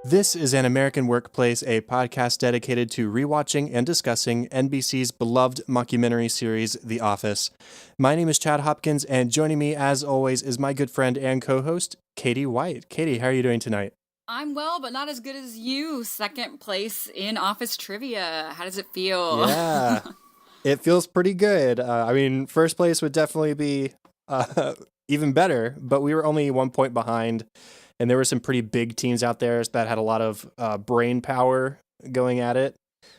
This is An American Workplace, a podcast dedicated to rewatching and discussing NBC's beloved mockumentary series, The Office. My name is Chad Hopkins, and joining me, as always, is my good friend and co-host, Katie White. Katie, how are you doing tonight? I'm well, but not as good as you. Second place in Office Trivia. How does it feel? Yeah, it feels pretty good. First place would definitely be even better, but we were only 1 point behind. And there were some pretty big teams out there that had a lot of brain power going at it.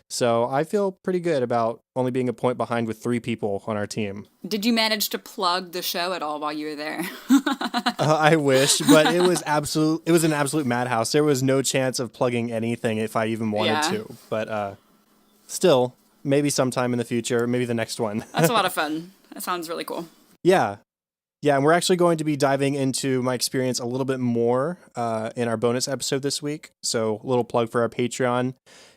So I feel pretty good about only being a point behind with 3 people on our team. Did you manage to plug the show at all while you were there? I wish, but it was an absolute madhouse. There was no chance of plugging anything if I even wanted to. But still, maybe sometime in the future, maybe the next one. That's a lot of fun. That sounds really cool. Yeah. Yeah, and we're actually going to be diving into my experience a little bit more in our bonus episode this week. So a little plug for our Patreon.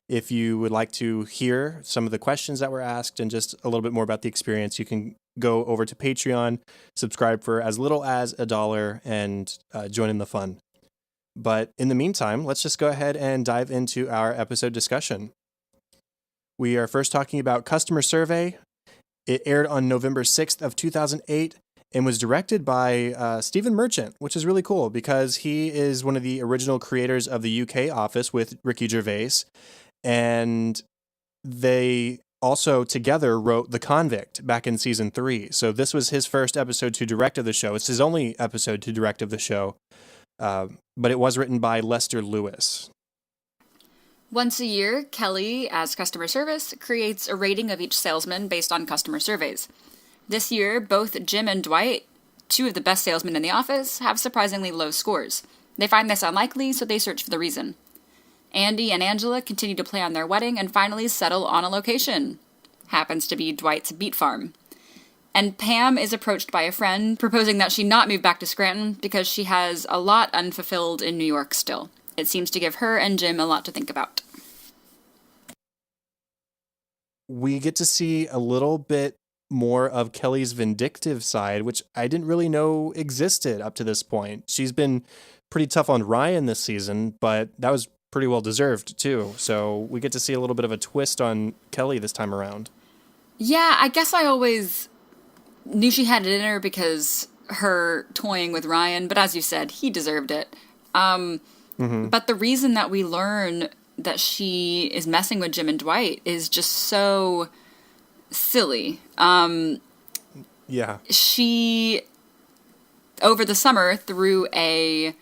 If you would like to hear some of the questions that were asked and just a little bit more about the experience, you can go over to Patreon, subscribe for as little as $1, and join in the fun. But in the meantime, let's just go ahead and dive into our episode discussion. We are first talking about Customer Survey. It aired on November 6th of 2008. And was directed by Stephen Merchant, which is really cool because he is one of the original creators of the UK Office with Ricky Gervais. And they also together wrote The Convict back in season 3. So this was his first episode to direct of the show. It's his only episode to direct of the show. But it was written by Lester Lewis. Once a year, Kelly, as customer service, creates a rating of each salesman based on customer surveys. This year, both Jim and Dwight, 2 of the best salesmen in the office, have surprisingly low scores. They find this unlikely, so they search for the reason. Andy and Angela continue to plan their wedding and finally settle on a location. Happens to be Dwight's beet farm. And Pam is approached by a friend, proposing that she not move back to Scranton because she has a lot unfulfilled in New York still. It seems to give her and Jim a lot to think about. We get to see a little bit more of Kelly's vindictive side, which I didn't really know existed up to this point. She's been pretty tough on Ryan this season, but that was pretty well deserved too. So we get to see a little bit of a twist on Kelly this time around. Yeah, I guess I always knew she had it in her because her toying with Ryan, but as you said, he deserved it. But the reason that we learn that she is messing with Jim and Dwight is just so silly. Yeah. She, over the summer, threw a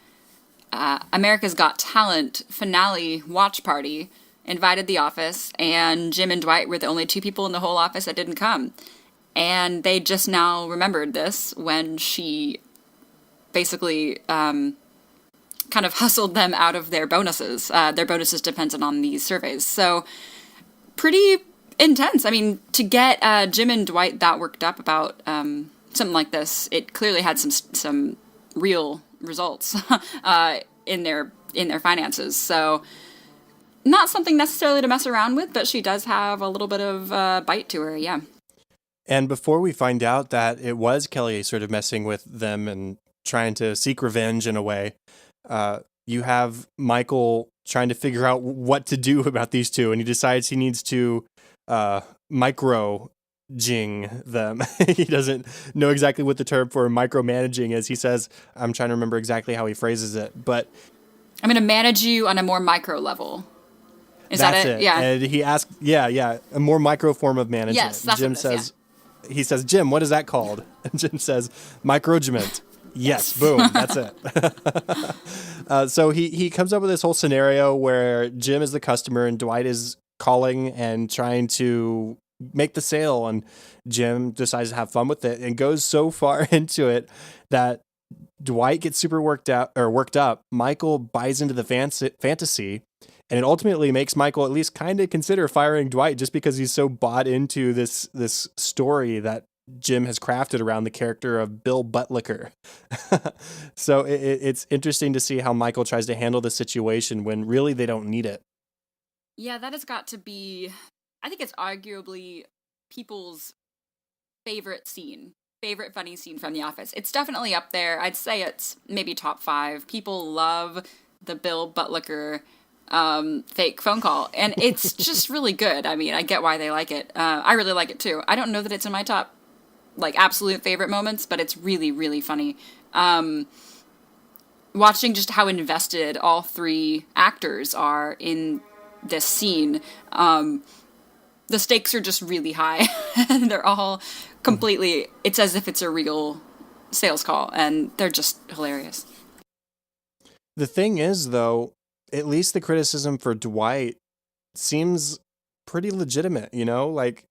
America's Got Talent finale watch party, invited the office, and Jim and Dwight were the only 2 people in the whole office that didn't come. And they just now remembered this when she basically kind of hustled them out of their bonuses. Their bonuses depended on these surveys. So pretty intense. I mean, to get Jim and Dwight that worked up about something like this, it clearly had some real results in their finances. So not something necessarily to mess around with, but she does have a little bit of bite to her, yeah. And before we find out that it was Kelly sort of messing with them and trying to seek revenge in a way, you have Michael trying to figure out what to do about these 2, and he decides he needs to micro-jing them. He doesn't know exactly what the term for micromanaging is. He says, I'm trying to remember exactly how he phrases it, but I'm going to manage you on a more micro level. Is that's that it? Yeah. And he asks, a more micro form of management. Yes, that's Jim what it says, is, he says, Jim, what is that called? And Jim says, microgement. Yes, boom, that's it. So he comes up with this whole scenario where Jim is the customer and Dwight is calling and trying to make the sale, and Jim decides to have fun with it and goes so far into it that Dwight gets super worked up. Michael buys into the fantasy, and it ultimately makes Michael at least kind of consider firing Dwight just because he's so bought into this story that Jim has crafted around the character of Bill Buttlicker. So it's interesting to see how Michael tries to handle the situation when really they don't need it. Yeah, that has got to be, I think it's arguably people's favorite funny scene from The Office. It's definitely up there. I'd say it's maybe top 5. People love the Bill Buttlicker fake phone call, and it's just really good. I mean, I get why they like it. I really like it too. I don't know that it's in my top like absolute favorite moments, but it's really, really funny. Watching just how invested all three actors are in this scene. The stakes are just really high. And they're all completely, it's as if it's a real sales call, and they're just hilarious. The thing is, though, at least the criticism for Dwight seems pretty legitimate, you know? Like,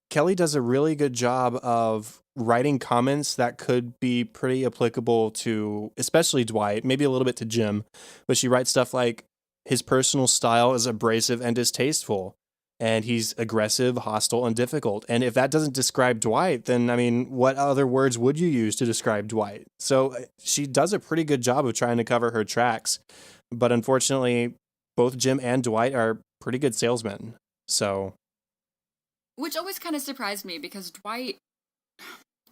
Kelly does a really good job of writing comments that could be pretty applicable to, especially Dwight, maybe a little bit to Jim, but she writes stuff like, his personal style is abrasive and distasteful, and he's aggressive, hostile, and difficult. And if that doesn't describe Dwight, then, I mean, what other words would you use to describe Dwight? So she does a pretty good job of trying to cover her tracks. But unfortunately, both Jim and Dwight are pretty good salesmen. So, which always kind of surprised me, because Dwight,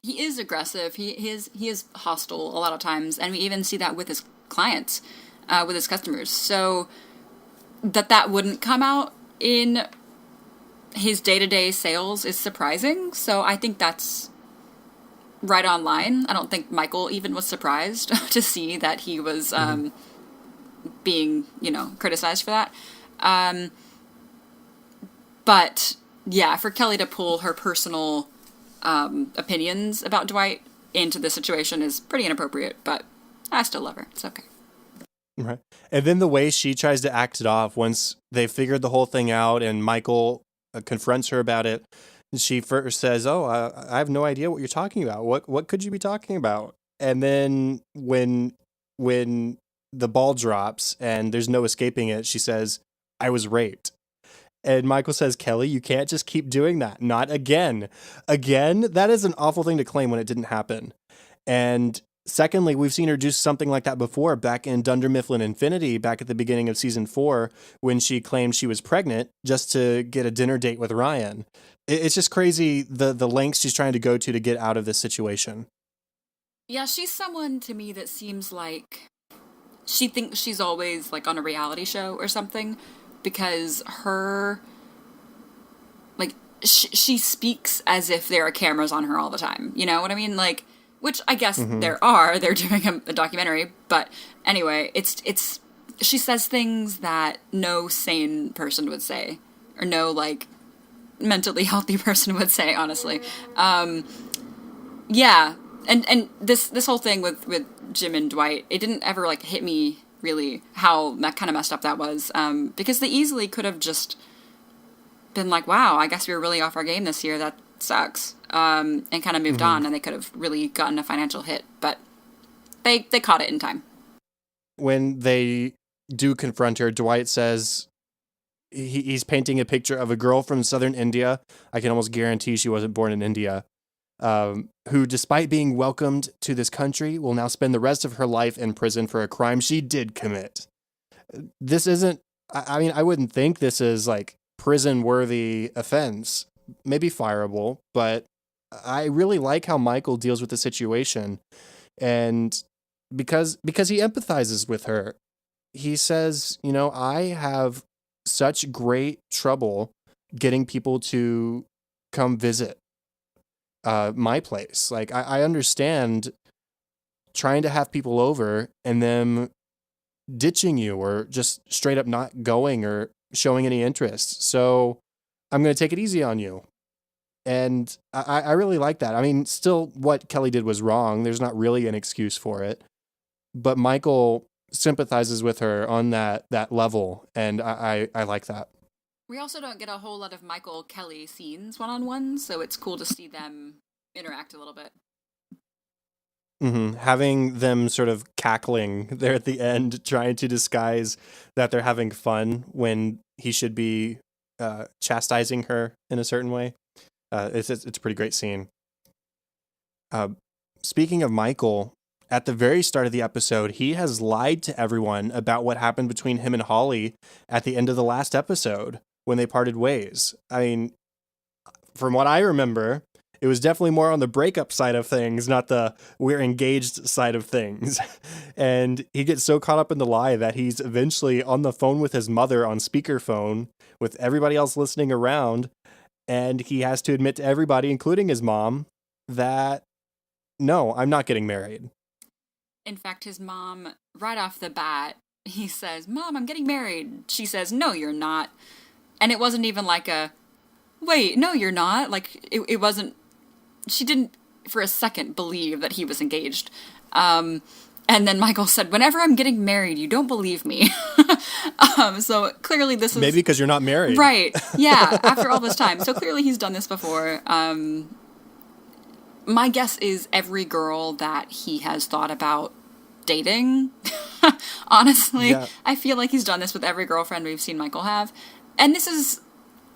he is aggressive. He is hostile a lot of times, and we even see that with his clients, with his customers. So that wouldn't come out in his day-to-day sales is surprising. So I think that's right on line. I don't think Michael even was surprised to see that he was being, criticized for that. But yeah, for Kelly to pull her personal opinions about Dwight into the situation is pretty inappropriate, but I still love her. It's okay. Right. And then the way she tries to act it off once they figured the whole thing out and Michael confronts her about it, she first says, I have no idea what you're talking about. What could you be talking about? And then when the ball drops and there's no escaping it, she says, I was raped. And Michael says, Kelly, you can't just keep doing that. Not again. Again? That is an awful thing to claim when it didn't happen. And secondly, we've seen her do something like that before back in Dunder Mifflin Infinity, back at the beginning of season 4, when she claimed she was pregnant just to get a dinner date with Ryan. It's just crazy the lengths she's trying to go to get out of this situation. Yeah, she's someone to me that seems like she thinks she's always like on a reality show or something, because her, like, she speaks as if there are cameras on her all the time. You know what I mean? Like, which I guess they're doing a documentary, but anyway, it's she says things that no sane person would say, or no, like, mentally healthy person would say, honestly. Yeah, and this whole thing with Jim and Dwight, it didn't ever, like, hit me really how that kind of messed up that was, because they easily could have just been like, wow, I guess we were really off our game this year, that sucks, and kind of moved on, and they could have really gotten a financial hit, but they caught it in time. When they do confront her, Dwight says he's painting a picture of a girl from southern India. I can almost guarantee she wasn't born in India, who, despite being welcomed to this country, will now spend the rest of her life in prison for a crime she did commit. This isn't, I mean, I wouldn't think this is like prison-worthy offense. Maybe fireable, but I really like how Michael deals with the situation. And because he empathizes with her, he says, I have such great trouble getting people to come visit my place. Like, I understand trying to have people over and them ditching you or just straight up not going or showing any interest. So I'm going to take it easy on you. And I really like that. I mean, still, what Kelly did was wrong. There's not really an excuse for it. But Michael sympathizes with her on that level, and I like that. We also don't get a whole lot of Michael Kelly scenes one-on-one, so it's cool to see them interact a little bit. Having them sort of cackling there at the end, trying to disguise that they're having fun when he should be chastising her in a certain way. It's a pretty great scene. Speaking of Michael, at the very start of the episode, he has lied to everyone about what happened between him and Holly at the end of the last episode when they parted ways. I mean, from what I remember, It was definitely more on the breakup side of things, not the we're engaged side of things. And he gets so caught up in the lie that he's eventually on the phone with his mother on speakerphone with everybody else listening around. And he has to admit to everybody, including his mom, that no, I'm not getting married. In fact, his mom, right off the bat, he says, "Mom, I'm getting married." She says, "No, you're not." And it wasn't even like a, "Wait, no, you're not." Like, it wasn't, she didn't for a second believe that he was engaged. And then Michael said, "Whenever I'm getting married, you don't believe me." So clearly this is... Maybe because you're not married. Right. Yeah, after all this time. So clearly he's done this before. My guess is every girl that he has thought about dating, honestly, Yeah. I feel like he's done this with every girlfriend we've seen Michael have. And this is,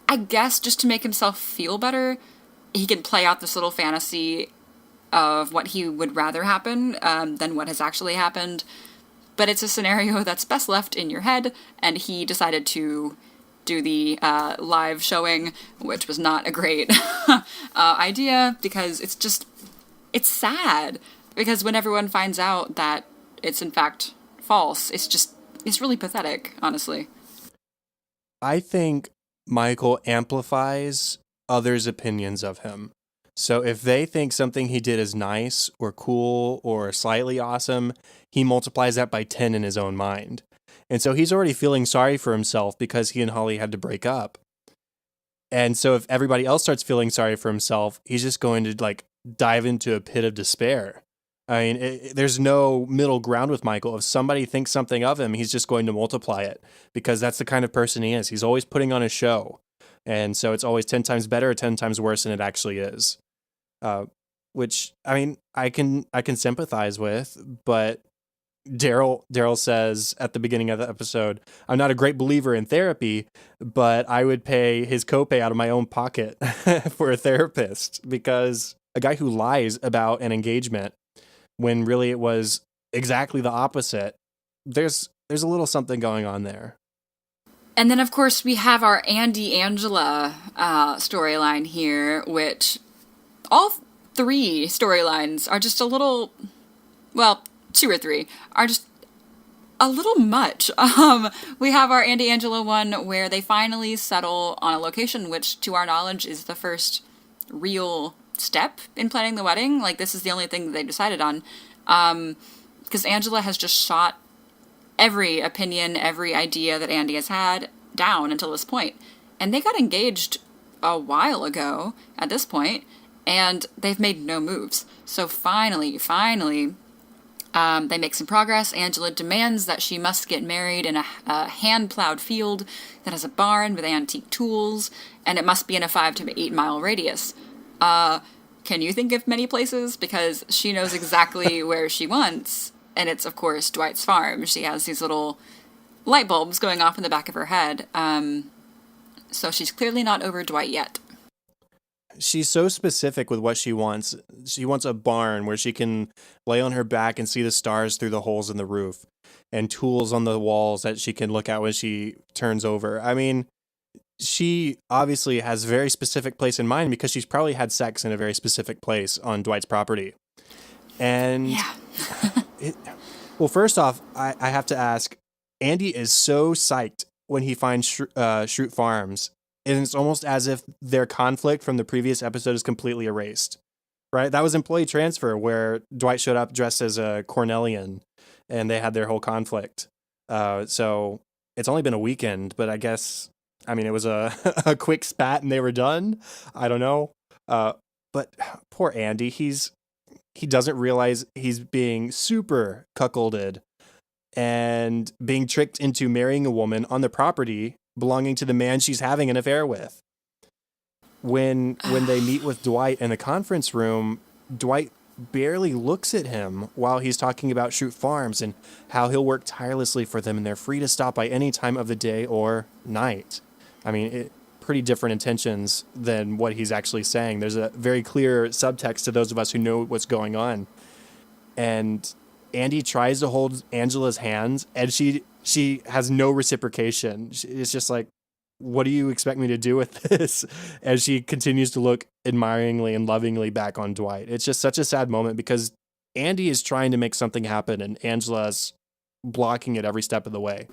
I guess, just to make himself feel better, he can play out this little fantasy of what he would rather happen than what has actually happened. But it's a scenario that's best left in your head, and he decided to do the live showing, which was not a great idea, because it's sad. Because when everyone finds out that it's in fact false, it's really pathetic, honestly. I think Michael amplifies others' opinions of him. So if they think something he did is nice or cool or slightly awesome, he multiplies that by 10 in his own mind. And so he's already feeling sorry for himself because he and Holly had to break up. And so if everybody else starts feeling sorry for himself, he's just going to like dive into a pit of despair. I mean, there's no middle ground with Michael. If somebody thinks something of him, he's just going to multiply it because that's the kind of person he is. He's always putting on a show. And so it's always 10 times better or 10 times worse than it actually is. Which, I mean, I can sympathize with, but Daryl says at the beginning of the episode, "I'm not a great believer in therapy, but I would pay his copay out of my own pocket for a therapist," because a guy who lies about an engagement when really it was exactly the opposite, there's a little something going on there. And then, of course, we have our Andy Angela storyline here, which all three storylines are just a little, well, two or three are just a little much. We have our Andy Angela one where they finally settle on a location, which to our knowledge is the first real step in planning the wedding. Like, this is the only thing that they decided on. Because Angela has just shot every opinion, every idea that Andy has had down until this point. And they got engaged a while ago at this point, and they've made no moves. So finally, they make some progress. Angela demands that she must get married in a hand-plowed field that has a barn with antique tools, and it must be in a 5 to 8 mile radius. Can you think of many places? Because she knows exactly where she wants, and it's, of course, Dwight's farm. She has these little light bulbs going off in the back of her head. So she's clearly not over Dwight yet. She's so specific with what she wants. She wants a barn where she can lay on her back and see the stars through the holes in the roof, and tools on the walls that she can look at when she turns over. I mean, she obviously has a very specific place in mind because she's probably had sex in a very specific place on Dwight's property. And Yeah. well, first off, I have to ask, Andy is so psyched when he finds Schrute Farms. And it's almost as if their conflict from the previous episode is completely erased, right? That was employee transfer where Dwight showed up dressed as a Cornellian and they had their whole conflict. So it's only been a weekend, but I guess, I mean, it was a, a quick spat and they were done. I don't know. But poor Andy, he doesn't realize he's being super cuckolded and being tricked into marrying a woman on the property belonging to the man she's having an affair with. When they meet with Dwight in the conference room, Dwight barely looks at him while he's talking about Schrute Farms and how he'll work tirelessly for them and they're free to stop by any time of the day or night. I mean, pretty different intentions than what he's actually saying. There's a very clear subtext to those of us who know what's going on. And Andy tries to hold Angela's hands and she has no reciprocation. It's just like, what do you expect me to do with this? As she continues to look admiringly and lovingly back on Dwight. It's just such a sad moment because Andy is trying to make something happen and Angela's blocking it every step of the way.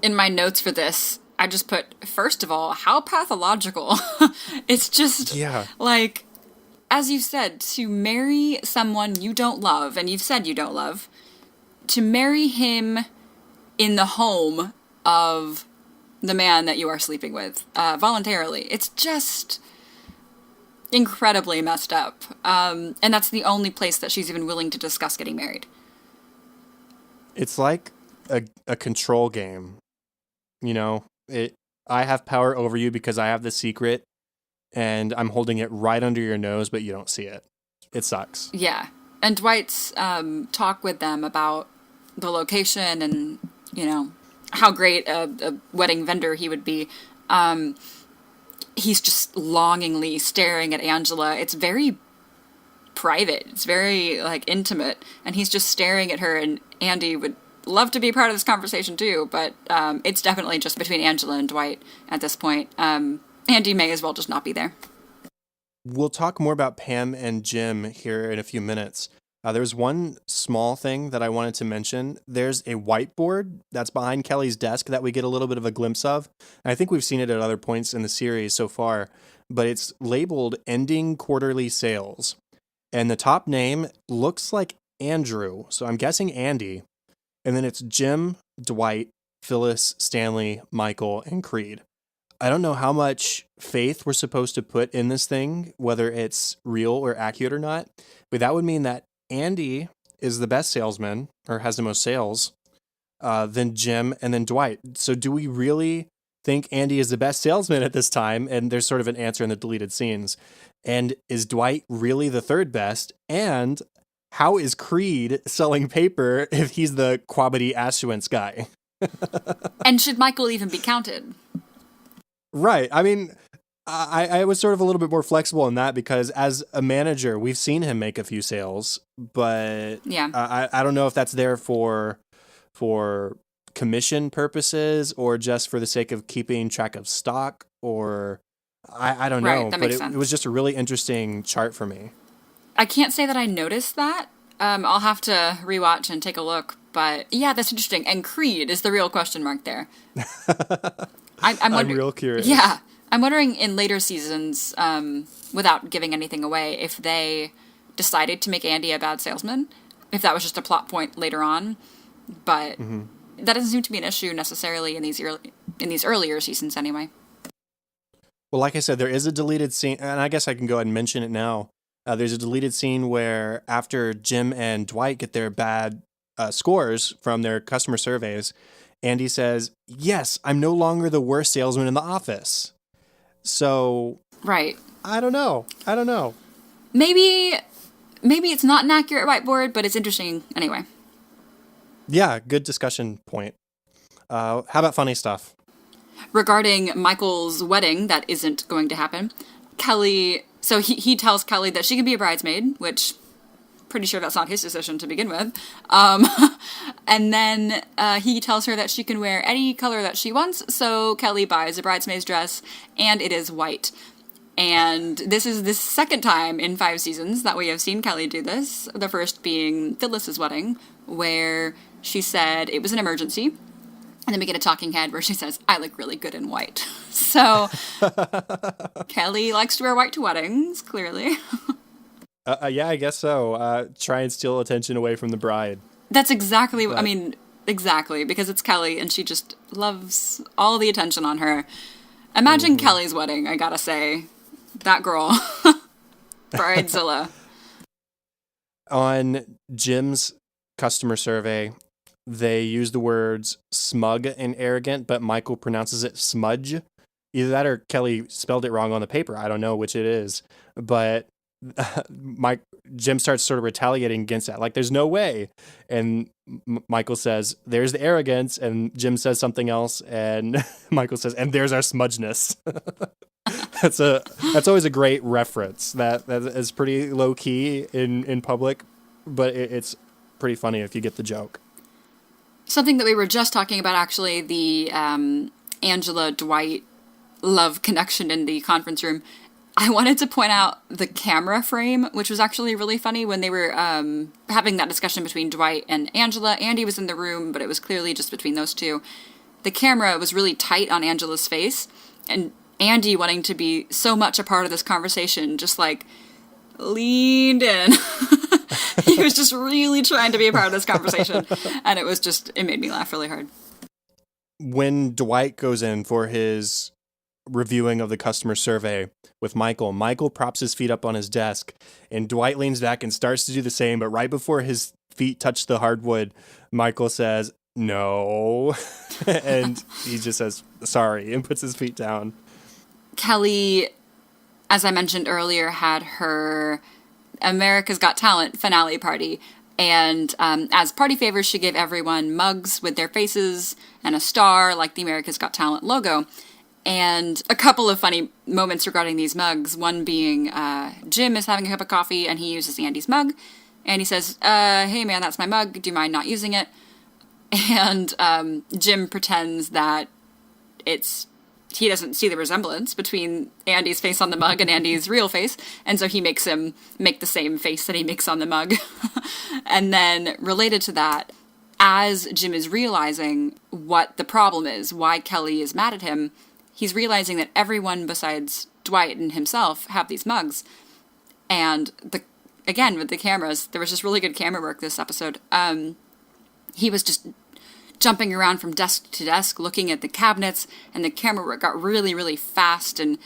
In my notes for this, I just put, first of all, how pathological. It's just like, as you said, to marry someone you don't love, and you've said you don't love, to marry him in the home of the man that you are sleeping with voluntarily. It's just incredibly messed up. And that's the only place that she's even willing to discuss getting married. It's like a control game. You know, I have power over you because I have the secret and I'm holding it right under your nose, but you don't see it. It sucks. Yeah. And Dwight's talk with them about the location and, you know, how great a wedding vendor he would be. He's just longingly staring at Angela. It's very private. It's very, like, intimate. And he's just staring at her, and Andy would love to be part of this conversation too, but it's definitely just between Angela and Dwight at this point. Andy may as well just not be there. We'll talk more about Pam and Jim here in a few minutes. There's one small thing that I wanted to mention. There's a whiteboard that's behind Kelly's desk that we get a little bit of a glimpse of. And I think we've seen it at other points in the series so far, but it's labeled Ending Quarterly Sales. And the top name looks like Andrew, so I'm guessing Andy. And then it's Jim, Dwight, Phyllis, Stanley, Michael, and Creed. I don't know how much faith we're supposed to put in this thing, whether it's real or accurate or not, but that would mean that Andy is the best salesman, or has the most sales, then Jim, and then Dwight. So do we really think Andy is the best salesman at this time? And there's sort of an answer in the deleted scenes. And is Dwight really the third best? And how is Creed selling paper if he's the Quabity Assuance guy? And should Michael even be counted? Right. I mean, I was sort of a little bit more flexible in that because as a manager, we've seen him make a few sales, but yeah, I don't know if that's there for commission purposes or just for the sake of keeping track of stock, or I don't know. Right, that but makes sense. It was just a really interesting chart for me. I can't say that I noticed that. I'll have to rewatch and take a look, but yeah, that's interesting. And Creed is the real question mark there. I'm real curious. Yeah. I'm wondering in later seasons, without giving anything away, if they decided to make Andy a bad salesman, if that was just a plot point later on. But that doesn't seem to be an issue necessarily in these earlier seasons anyway. Well, like I said, there is a deleted scene, and I guess I can go ahead and mention it now. There's a deleted scene where after Jim and Dwight get their bad scores from their customer surveys, Andy says, "Yes, I'm no longer the worst salesman in the office." So, right. I don't know. Maybe it's not an accurate whiteboard, but it's interesting anyway. Yeah, good discussion point. How about funny stuff? Regarding Michael's wedding, that isn't going to happen. Kelly, so he tells Kelly that she can be a bridesmaid, which pretty sure that's not his decision to begin with. And then he tells her that she can wear any color that she wants, so Kelly buys a bridesmaid's dress, and it is white. And this is the second time in 5 seasons that we have seen Kelly do this, the first being Phyllis's wedding, where she said it was an emergency, and then we get a talking head where she says, "I look really good in white." So Kelly likes to wear white to weddings, clearly. Yeah, I guess so. Try and steal attention away from the bride. That's exactly, exactly, because it's Kelly and she just loves all the attention on her. Imagine Kelly's wedding, I gotta say. That girl. Bridezilla. On Jim's customer survey, they use the words smug and arrogant, but Michael pronounces it smudge. Either that or Kelly spelled it wrong on the paper. I don't know which it is. But Jim starts sort of retaliating against that. Like, there's no way. And Michael says, "There's the arrogance." And Jim says something else. And Michael says, "And there's our smudgeness." That's always a great reference. That is pretty low key in public, but it's pretty funny if you get the joke. Something that we were just talking about, actually, the Angela Dwight love connection in the conference room. I wanted to point out the camera frame, which was actually really funny when they were having that discussion between Dwight and Angela. Andy was in the room, but it was clearly just between those two. The camera was really tight on Angela's face, and Andy, wanting to be so much a part of this conversation, just like leaned in. He was just really trying to be a part of this conversation, and it made me laugh really hard. When Dwight goes in for his reviewing of the customer survey with Michael props his feet up on his desk, and Dwight leans back and starts to do the same, but right before his feet touch the hardwood, Michael says, "No," and he just says, "Sorry," and puts his feet down. Kelly, as I mentioned earlier, had her America's Got Talent finale party, and as party favors, she gave everyone mugs with their faces and a star like the America's Got Talent logo. And a couple of funny moments regarding these mugs, one being Jim is having a cup of coffee and he uses Andy's mug. And he says, "Hey man, that's my mug. Do you mind not using it?" And Jim pretends that he doesn't see the resemblance between Andy's face on the mug and Andy's real face. And so he makes him make the same face that he makes on the mug. And then related to that, as Jim is realizing what the problem is, why Kelly is mad at him, he's realizing that everyone besides Dwight and himself have these mugs. And again, with the cameras, there was just really good camera work this episode. He was just jumping around from desk to desk, looking at the cabinets, and the camera work got really, really fast. And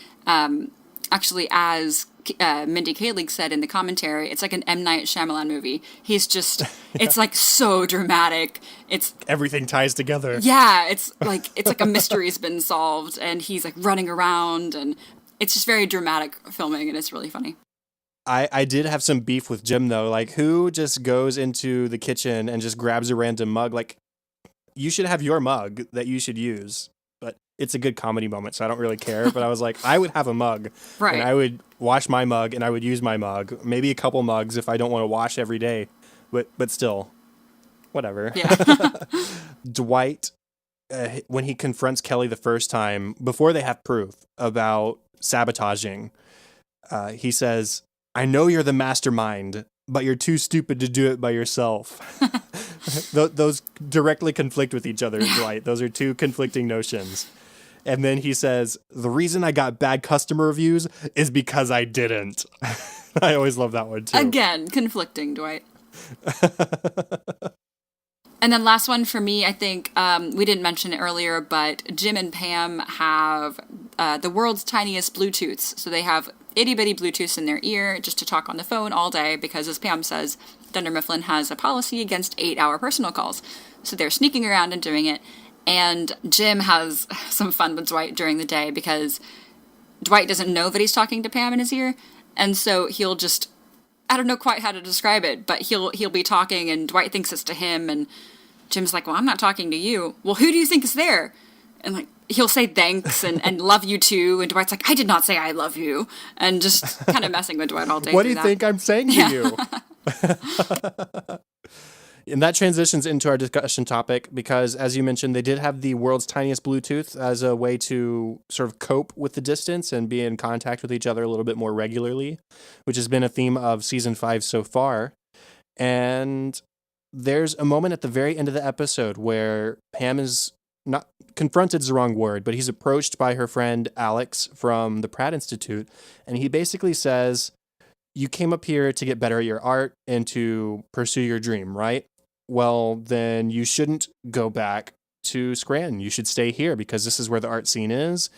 actually, as Mindy Kaling said in the commentary, it's like an M. Night Shyamalan movie. He's just, it's like so dramatic. It's everything ties together. Yeah, it's like a mystery's been solved, and he's like running around, and it's just very dramatic filming, and it's really funny. I did have some beef with Jim though. Like, who just goes into the kitchen and just grabs a random mug? Like, you should have your mug that you should use. But it's a good comedy moment, so I don't really care. But I was like, I would have a mug. Right. And I would wash my mug, and I would use my mug. Maybe a couple mugs if I don't want to wash every day. But still, whatever. Yeah. Dwight, when he confronts Kelly the first time, before they have proof about sabotaging, he says, "I know you're the mastermind, but you're too stupid to do it by yourself." Those directly conflict with each other, Dwight. Those are two conflicting notions. And then he says, "The reason I got bad customer reviews is because I didn't." I always love that one, too. Again, conflicting, Dwight. And then last one for me, I think, we didn't mention it earlier, but Jim and Pam have the world's tiniest Bluetooths. So they have itty-bitty Bluetooths in their ear just to talk on the phone all day because, as Pam says, Dunder Mifflin has a policy against 8-hour personal calls. So they're sneaking around and doing it. And Jim has some fun with Dwight during the day because Dwight doesn't know that he's talking to Pam in his ear. And so he'll just, I don't know quite how to describe it, but he'll be talking and Dwight thinks it's to him. And Jim's like, "Well, I'm not talking to you." "Well, who do you think is there?" And like, he'll say thanks and love you too. And Dwight's like, "I did not say I love you." And just kind of messing with Dwight all day. What do you think I'm saying to you? And that transitions into our discussion topic because, as you mentioned, they did have the world's tiniest Bluetooth as a way to sort of cope with the distance and be in contact with each other a little bit more regularly, which has been a theme of season 5 so far. And there's a moment at the very end of the episode where Pam is not confronted is the wrong word, but he's approached by her friend Alex from the Pratt Institute. And he basically says, "You came up here to get better at your art and to pursue your dream, right? Well, then you shouldn't go back to Scranton. You should stay here because this is where the art scene is.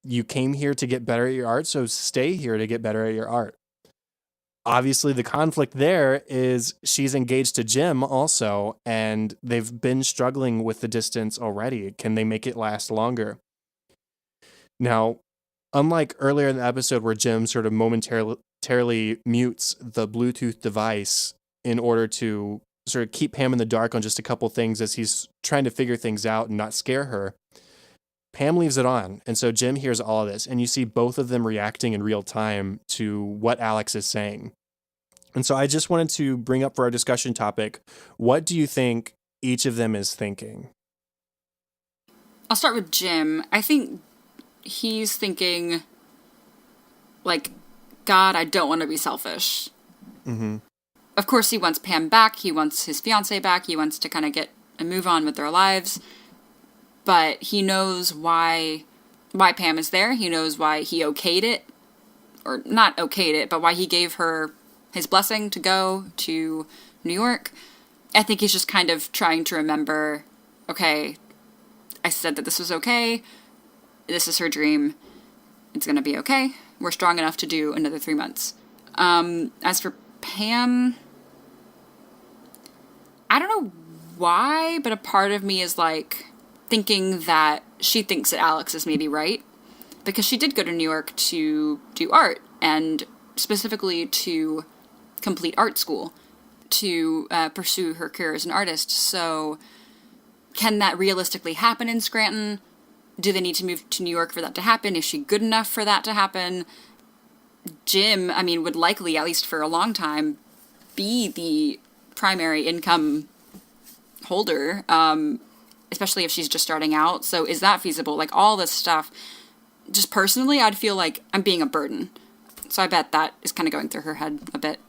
You came here to get better at your art, so stay here to get better at your art." Obviously, the conflict there is she's engaged to Jim also, and they've been struggling with the distance already. Can they make it last longer? Now, unlike earlier in the episode where Jim sort of momentarily mutes the Bluetooth device in order to sort of keep Pam in the dark on just a couple things as he's trying to figure things out and not scare her, Pam leaves it on. And so Jim hears all of this, and you see both of them reacting in real time to what Alex is saying. And so I just wanted to bring up for our discussion topic, what do you think each of them is thinking? I'll start with Jim. I think he's thinking, like, God, I don't want to be selfish. Mm-hmm. Of course, he wants Pam back. He wants his fiancée back. He wants to kind of get a move on with their lives. But he knows why Pam is there. He knows why he okayed it. Or not okayed it, but why he gave her his blessing to go to New York. I think he's just kind of trying to remember, okay, I said that this was okay. This is her dream. It's going to be okay. We're strong enough to do another 3 months. As for Pam, I don't know why, but a part of me is like thinking that she thinks that Alex is maybe right. Because she did go to New York to do art, and specifically to complete art school, to pursue her career as an artist. So can that realistically happen in Scranton? Do they need to move to New York for that to happen? Is she good enough for that to happen? Jim, I mean, would likely, at least for a long time, be the primary income holder, especially if she's just starting out. So is that feasible? Like, all this stuff. Just personally, I'd feel like I'm being a burden. So I bet that is kind of going through her head a bit.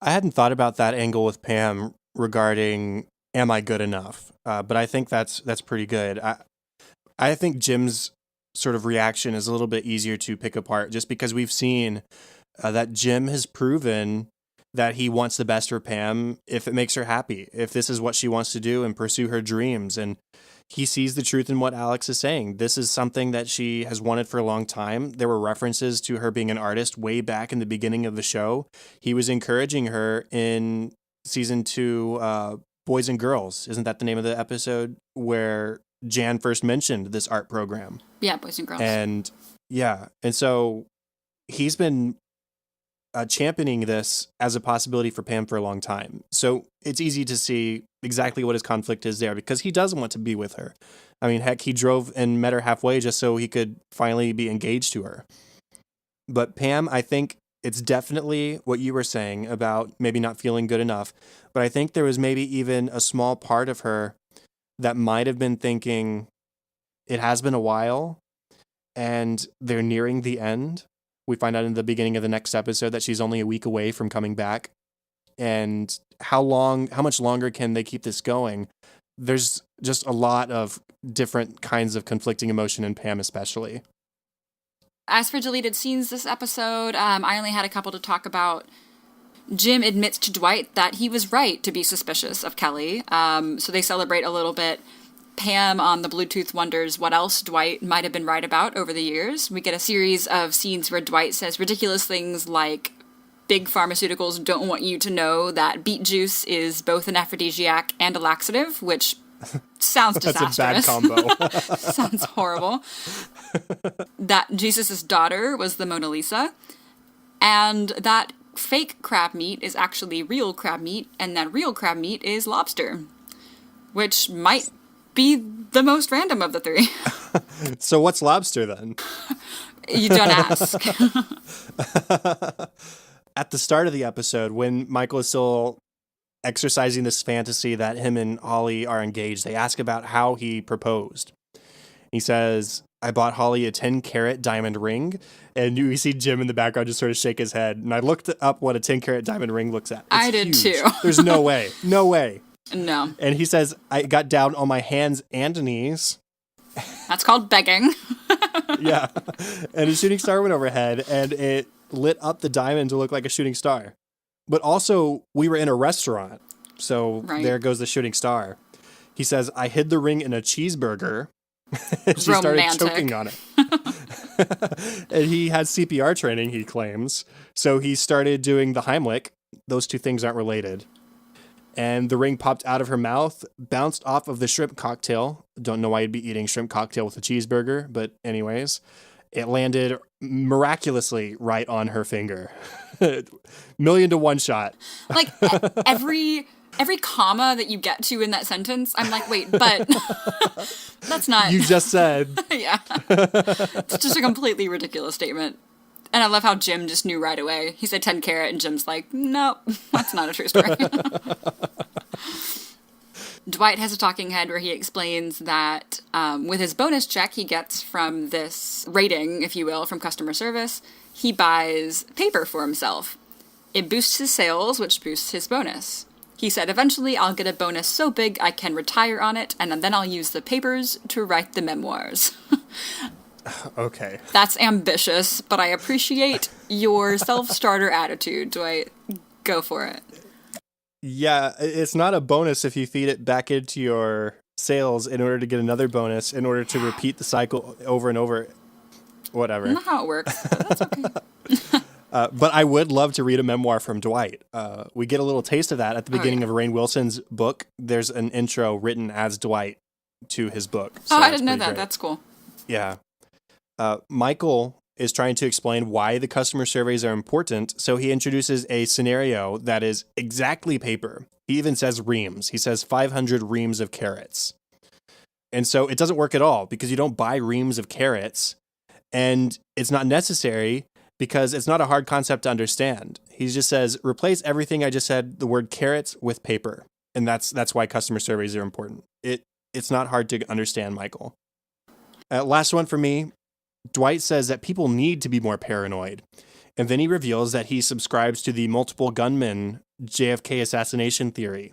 I hadn't thought about that angle with Pam regarding, am I good enough? But I think that's pretty good. I think Jim's sort of reaction is a little bit easier to pick apart just because we've seen that Jim has proven that he wants the best for Pam if it makes her happy, if this is what she wants to do and pursue her dreams. And he sees the truth in what Alex is saying. This is something that she has wanted for a long time. There were references to her being an artist way back in the beginning of the show. He was encouraging her in season 2, Boys and Girls. Isn't that the name of the episode where Jan first mentioned this art program? Yeah, Boys and Girls. And yeah. And so he's been championing this as a possibility for Pam for a long time. So it's easy to see exactly what his conflict is there because he doesn't want to be with her. I mean, heck, he drove and met her halfway just so he could finally be engaged to her. But Pam, I think it's definitely what you were saying about maybe not feeling good enough. But I think there was maybe even a small part of her that might have been thinking, it has been a while and they're nearing the end. We find out in the beginning of the next episode that she's only a week away from coming back. And how much longer can they keep this going? There's just a lot of different kinds of conflicting emotion in Pam especially. As for deleted scenes this episode, I only had a couple to talk about. Jim admits to Dwight that he was right to be suspicious of Kelly. So they celebrate a little bit. Pam on the Bluetooth wonders what else Dwight might have been right about over the years. We get a series of scenes where Dwight says ridiculous things like, big pharmaceuticals don't want you to know that beet juice is both an aphrodisiac and a laxative, which sounds disastrous. That's a bad combo. Sounds horrible. That Jesus' daughter was the Mona Lisa, and that fake crab meat is actually real crab meat, and that real crab meat is lobster, which might be the most random of the three. So what's lobster then? You don't ask. At the start of the episode, when Michael is still exercising this fantasy that him and Holly are engaged, they ask about how he proposed. He says, I bought Holly a 10-carat diamond ring, and you see Jim in the background just sort of shake his head. And I looked up what a 10-carat diamond ring looks at. It's I did huge. too. There's no way. No way. No. And he says, I got down on my hands and knees. That's called begging. Yeah. And a shooting star went overhead, and it lit up the diamond to look like a shooting star. But also, we were in a restaurant, so There goes the shooting star. He says, I hid the ring in a cheeseburger. And she started choking on it. And he had CPR training, he claims. So he started doing the Heimlich. Those two things aren't related. And the ring popped out of her mouth, bounced off of the shrimp cocktail. Don't know why you'd be eating shrimp cocktail with a cheeseburger, but anyways, it landed miraculously right on her finger. 1,000,000 to 1 shot. Like every comma that you get to in that sentence, I'm like, wait, but that's not. You just said. Yeah. It's just a completely ridiculous statement. And I love how Jim just knew right away. He said 10 carat, and Jim's like, nope, that's not a true story. Dwight has a talking head where he explains that with his bonus check he gets from this rating, if you will, from customer service, he buys paper for himself. It boosts his sales, which boosts his bonus. He said, eventually I'll get a bonus so big I can retire on it, and then I'll use the papers to write the memoirs. Okay. That's ambitious, but I appreciate your self-starter attitude, Dwight. Go for it. Yeah, it's not a bonus if you feed it back into your sales in order to get another bonus, in order to repeat the cycle over and over. Whatever. Not how it works, but that's okay. But I would love to read a memoir from Dwight. We get a little taste of that at the beginning of Rainn Wilson's book. There's an intro written as Dwight to his book. So I didn't know that. great. That's cool. Yeah. Michael is trying to explain why the customer surveys are important, so he introduces a scenario that is exactly paper. He even says reams. He says 500 reams of carrots. And so it doesn't work at all because you don't buy reams of carrots, and it's not necessary because it's not a hard concept to understand. He just says, replace everything I just said, the word carrots, with paper. And that's why customer surveys are important. It's not hard to understand, Michael. Last one for me. Dwight says that people need to be more paranoid. And then he reveals that he subscribes to the multiple gunman JFK assassination theory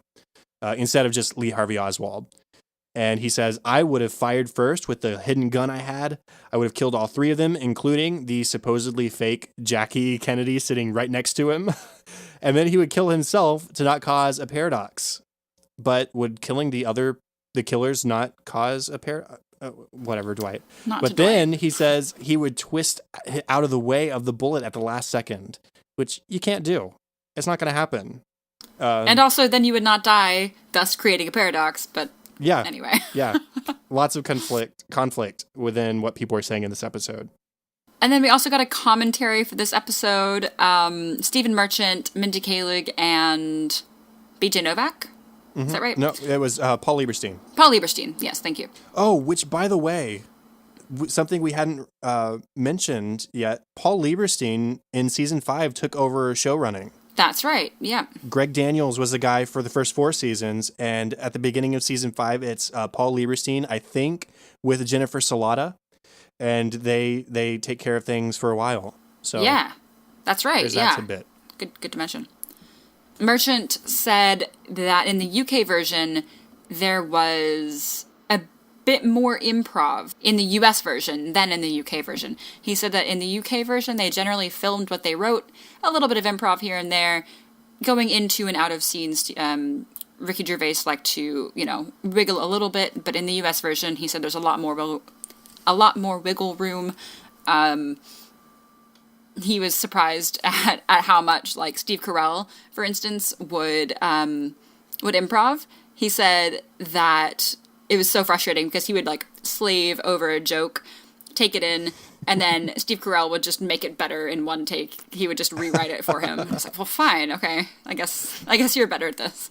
instead of just Lee Harvey Oswald. And he says, I would have fired first with the hidden gun I had. I would have killed all three of them, including the supposedly fake Jackie Kennedy sitting right next to him. And then he would kill himself to not cause a paradox. But would killing the killers not cause a paradox? Whatever, Dwight. But then he says he would twist out of the way of the bullet at the last second, which you can't do. It's not going to happen. And also, then you would not die, thus creating a paradox. But yeah, anyway. Yeah, lots of conflict within what people are saying in this episode. And then we also got a commentary for this episode. Stephen Merchant, Mindy Kaling, and BJ Novak. Is that right? No, it was Paul Lieberstein. Paul Lieberstein, yes, thank you. Oh, which, by the way, something we hadn't mentioned yet, Paul Lieberstein in season 5 took over show running. That's right, yeah. Greg Daniels was the guy for the first 4 seasons, and at the beginning of season 5, it's Paul Lieberstein, I think, with Jennifer Salata, and they take care of things for a while. So yeah, that's right, there's yeah. that tidbit. Good to mention. Merchant said that in the UK version, there was a bit more improv in the US version than in the UK version. He said that in the UK version, they generally filmed what they wrote, a little bit of improv here and there, going into and out of scenes. Ricky Gervais liked to, wiggle a little bit, but in the US version, he said there's a lot more wiggle room. He was surprised at how much, like, Steve Carell, for instance, would improv. He said that it was so frustrating because he would, like, slave over a joke, take it in, and then Steve Carell would just make it better in one take. He would just rewrite it for him. It's like, well, fine, okay. I guess you're better at this.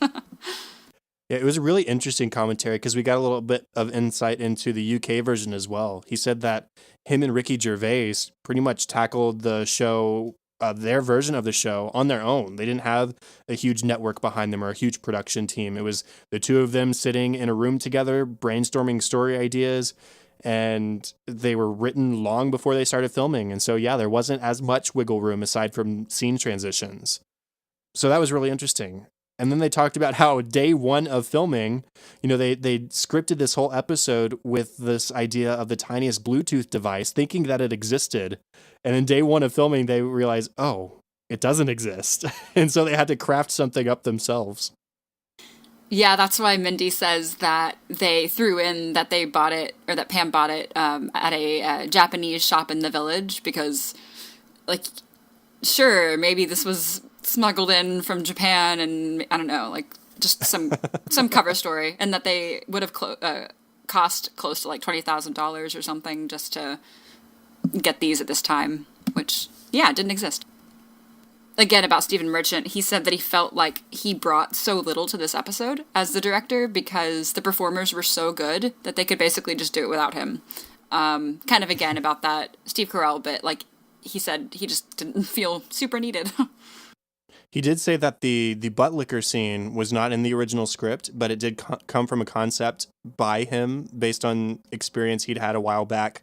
Yeah, it was a really interesting commentary because we got a little bit of insight into the UK version as well. He said that him and Ricky Gervais pretty much tackled the show, their version of the show, on their own. They didn't have a huge network behind them or a huge production team. It was the two of them sitting in a room together, brainstorming story ideas, and they were written long before they started filming. And so, yeah, there wasn't as much wiggle room aside from scene transitions. So that was really interesting. And then they talked about how day one of filming, they scripted this whole episode with this idea of the tiniest Bluetooth device, thinking that it existed. And then day one of filming, they realized, oh, it doesn't exist. And so they had to craft something up themselves. Yeah, that's why Mindy says that they threw in that they bought it, or that Pam bought it at a Japanese shop in the village because, like, sure, maybe this was smuggled in from Japan and I don't know, like just some cover story, and that they would have cost close to like $20,000 or something just to get these at this time, which, yeah, didn't exist. Again, about Stephen Merchant, he said that he felt like he brought so little to this episode as the director because the performers were so good that they could basically just do it without him. Kind of again about that Steve Carell bit, like he said he just didn't feel super needed. He did say that the butt liquor scene was not in the original script, but it did come from a concept by him based on experience he'd had a while back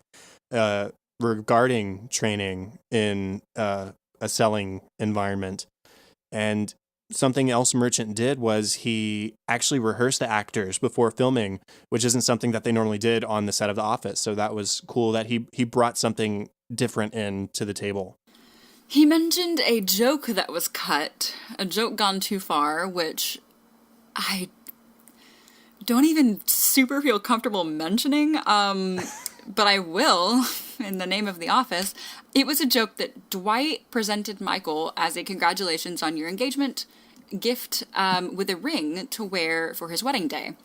uh, regarding training in a selling environment. And something else Merchant did was he actually rehearsed the actors before filming, which isn't something that they normally did on the set of The Office. So that was cool that he brought something different in to the table. He mentioned a joke that was cut, a joke gone too far, which I don't even super feel comfortable mentioning, but I will in the name of The Office. It was a joke that Dwight presented Michael as a congratulations on your engagement gift with a ring to wear for his wedding day.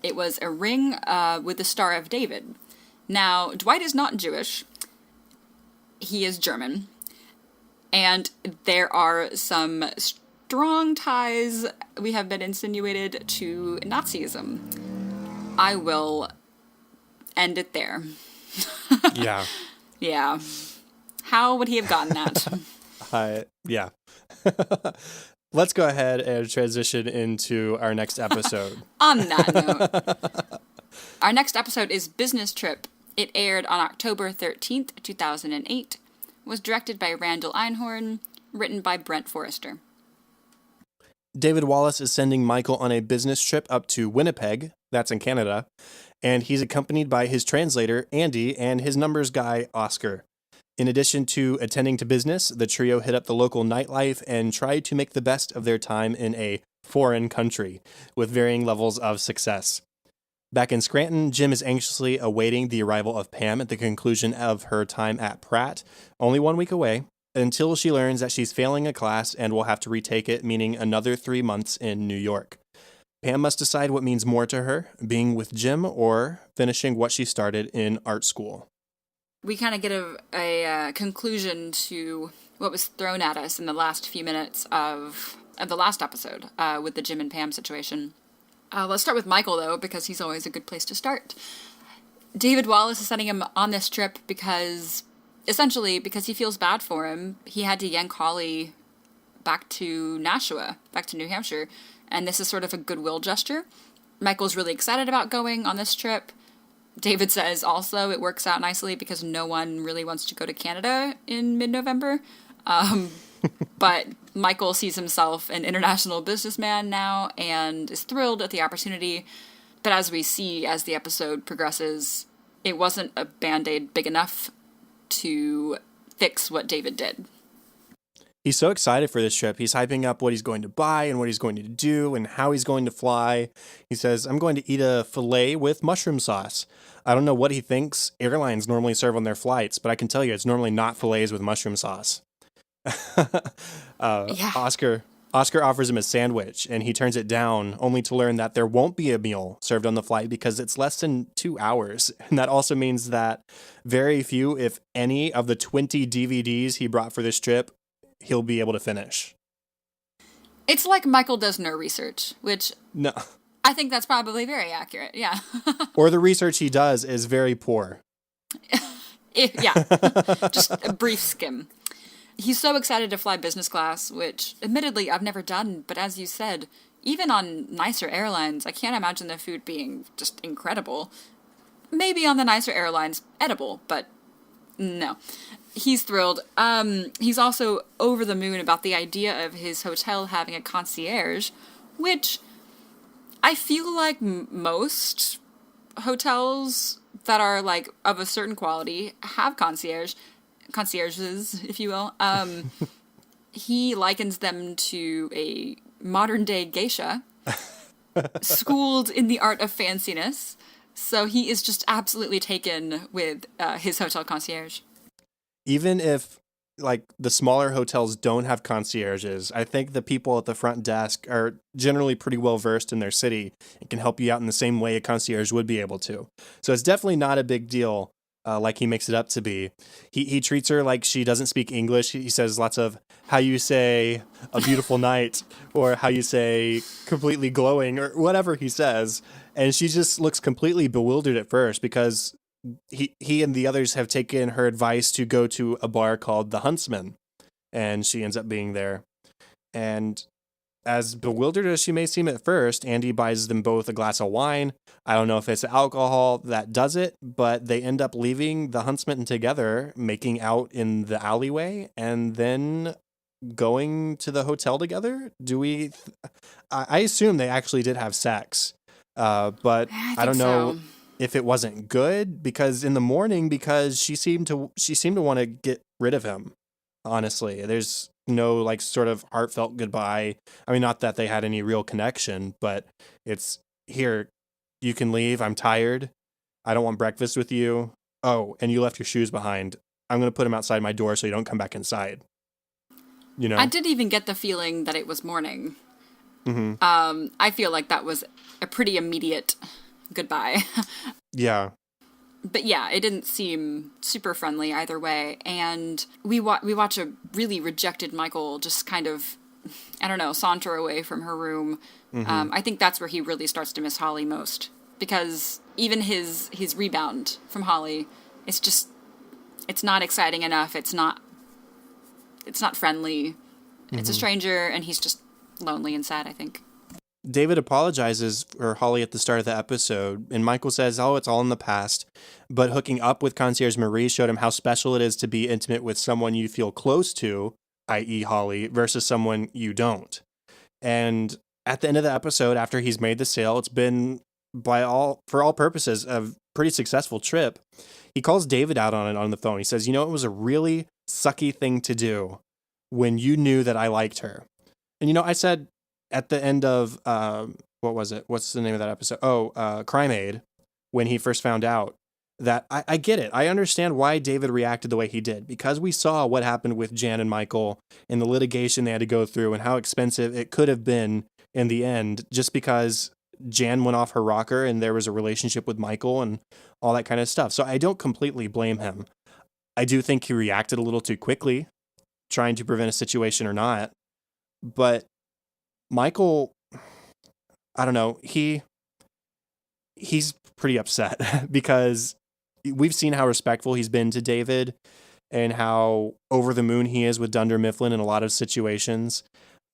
It was a ring with the Star of David. Now, Dwight is not Jewish. He is German. And there are some strong ties we have been insinuated to Nazism. I will end it there. Yeah. Yeah. How would he have gotten that? Yeah. Let's go ahead and transition into our next episode. On that note, our next episode is Business Trip. It aired on October 13th, 2008. Was directed by Randall Einhorn, written by Brent Forrester. David Wallace is sending Michael on a business trip up to Winnipeg, that's in Canada, and he's accompanied by his translator, Andy, and his numbers guy, Oscar. In addition to attending to business, the trio hit up the local nightlife and tried to make the best of their time in a foreign country, with varying levels of success. Back in Scranton, Jim is anxiously awaiting the arrival of Pam at the conclusion of her time at Pratt, only 1 week away, until she learns that she's failing a class and will have to retake it, meaning another 3 months in New York. Pam must decide what means more to her, being with Jim or finishing what she started in art school. We kind of get a conclusion to what was thrown at us in the last few minutes of the last episode with the Jim and Pam situation. Let's start with Michael, though, because he's always a good place to start. David Wallace is sending him on this trip because he feels bad for him. He had to yank Holly back to Nashua, back to New Hampshire, and this is sort of a goodwill gesture. Michael's really excited about going on this trip. David says also it works out nicely because no one really wants to go to Canada in mid-November. But Michael sees himself an international businessman now and is thrilled at the opportunity. But as we see as the episode progresses, it wasn't a Band-Aid big enough to fix what David did. He's so excited for this trip. He's hyping up what he's going to buy and what he's going to do and how he's going to fly. He says, I'm going to eat a filet with mushroom sauce. I don't know what he thinks airlines normally serve on their flights, but I can tell you it's normally not fillets with mushroom sauce. Yeah. Oscar offers him a sandwich, and he turns it down, only to learn that there won't be a meal served on the flight because it's less than 2 hours. And that also means that very few, if any, of the 20 DVDs he brought for this trip, he'll be able to finish. It's like Michael does no research, which No. I think that's probably very accurate, yeah. Or the research he does is very poor. Yeah, just a brief skim. He's so excited to fly business class, which admittedly I've never done, but as you said, even on nicer airlines, I can't imagine the food being just incredible. Maybe on the nicer airlines, edible, but no. He's thrilled. He's also over the moon about the idea of his hotel having a concierge, which I feel like most hotels that are like of a certain quality have concierges, if you will. He likens them to a modern day geisha, schooled in the art of fanciness. So he is just absolutely taken with his hotel concierge. Even if like the smaller hotels don't have concierges, I think the people at the front desk are generally pretty well versed in their city and can help you out in the same way a concierge would be able to. So it's definitely not a big deal like he makes it up to be. He treats her like she doesn't speak English. He says lots of how you say a beautiful night or how you say completely glowing or whatever he says. And she just looks completely bewildered at first because he and the others have taken her advice to go to a bar called The Huntsman, and she ends up being there. And as bewildered as she may seem at first, Andy buys them both a glass of wine. I don't know if it's alcohol that does it, but they end up leaving the Huntsman together, making out in the alleyway, and then going to the hotel together. I assume they actually did have sex, but I don't know if it wasn't good because in the morning, because she seemed to want to get rid of him. Honestly, there's no like sort of heartfelt goodbye. I mean, not that they had any real connection, but it's here. You can leave. I'm tired. I don't want breakfast with you. Oh, and you left your shoes behind. I'm going to put them outside my door so you don't come back inside. You know? I did even get the feeling that it was morning. Mm-hmm. I feel like that was a pretty immediate goodbye. Yeah. But yeah, it didn't seem super friendly either way. And we watch a really rejected Michael just kind of, I don't know, saunter away from her room. Mm-hmm. I think that's where he really starts to miss Holly most. Because even his rebound from Holly, it's not exciting enough. It's not friendly. Mm-hmm. It's a stranger, and he's just lonely and sad, I think. David apologizes for Holly at the start of the episode, and Michael says, oh, it's all in the past. But hooking up with concierge Marie showed him how special it is to be intimate with someone you feel close to, i.e. Holly, versus someone you don't. And at the end of the episode, after he's made the sale, it's been, for all purposes, a pretty successful trip. He calls David out on it on the phone. He says, it was a really sucky thing to do when you knew that I liked her. And, I said, at the end of, what was it? What's the name of that episode? Crime Aid, when he first found out, that I get it. I understand why David reacted the way he did, because we saw what happened with Jan and Michael and the litigation they had to go through and how expensive it could have been in the end, just because Jan went off her rocker and there was a relationship with Michael and all that kind of stuff. So I don't completely blame him. I do think he reacted a little too quickly, trying to prevent a situation or not. But Michael, I don't know, he's pretty upset because we've seen how respectful he's been to David and how over the moon he is with Dunder Mifflin in a lot of situations.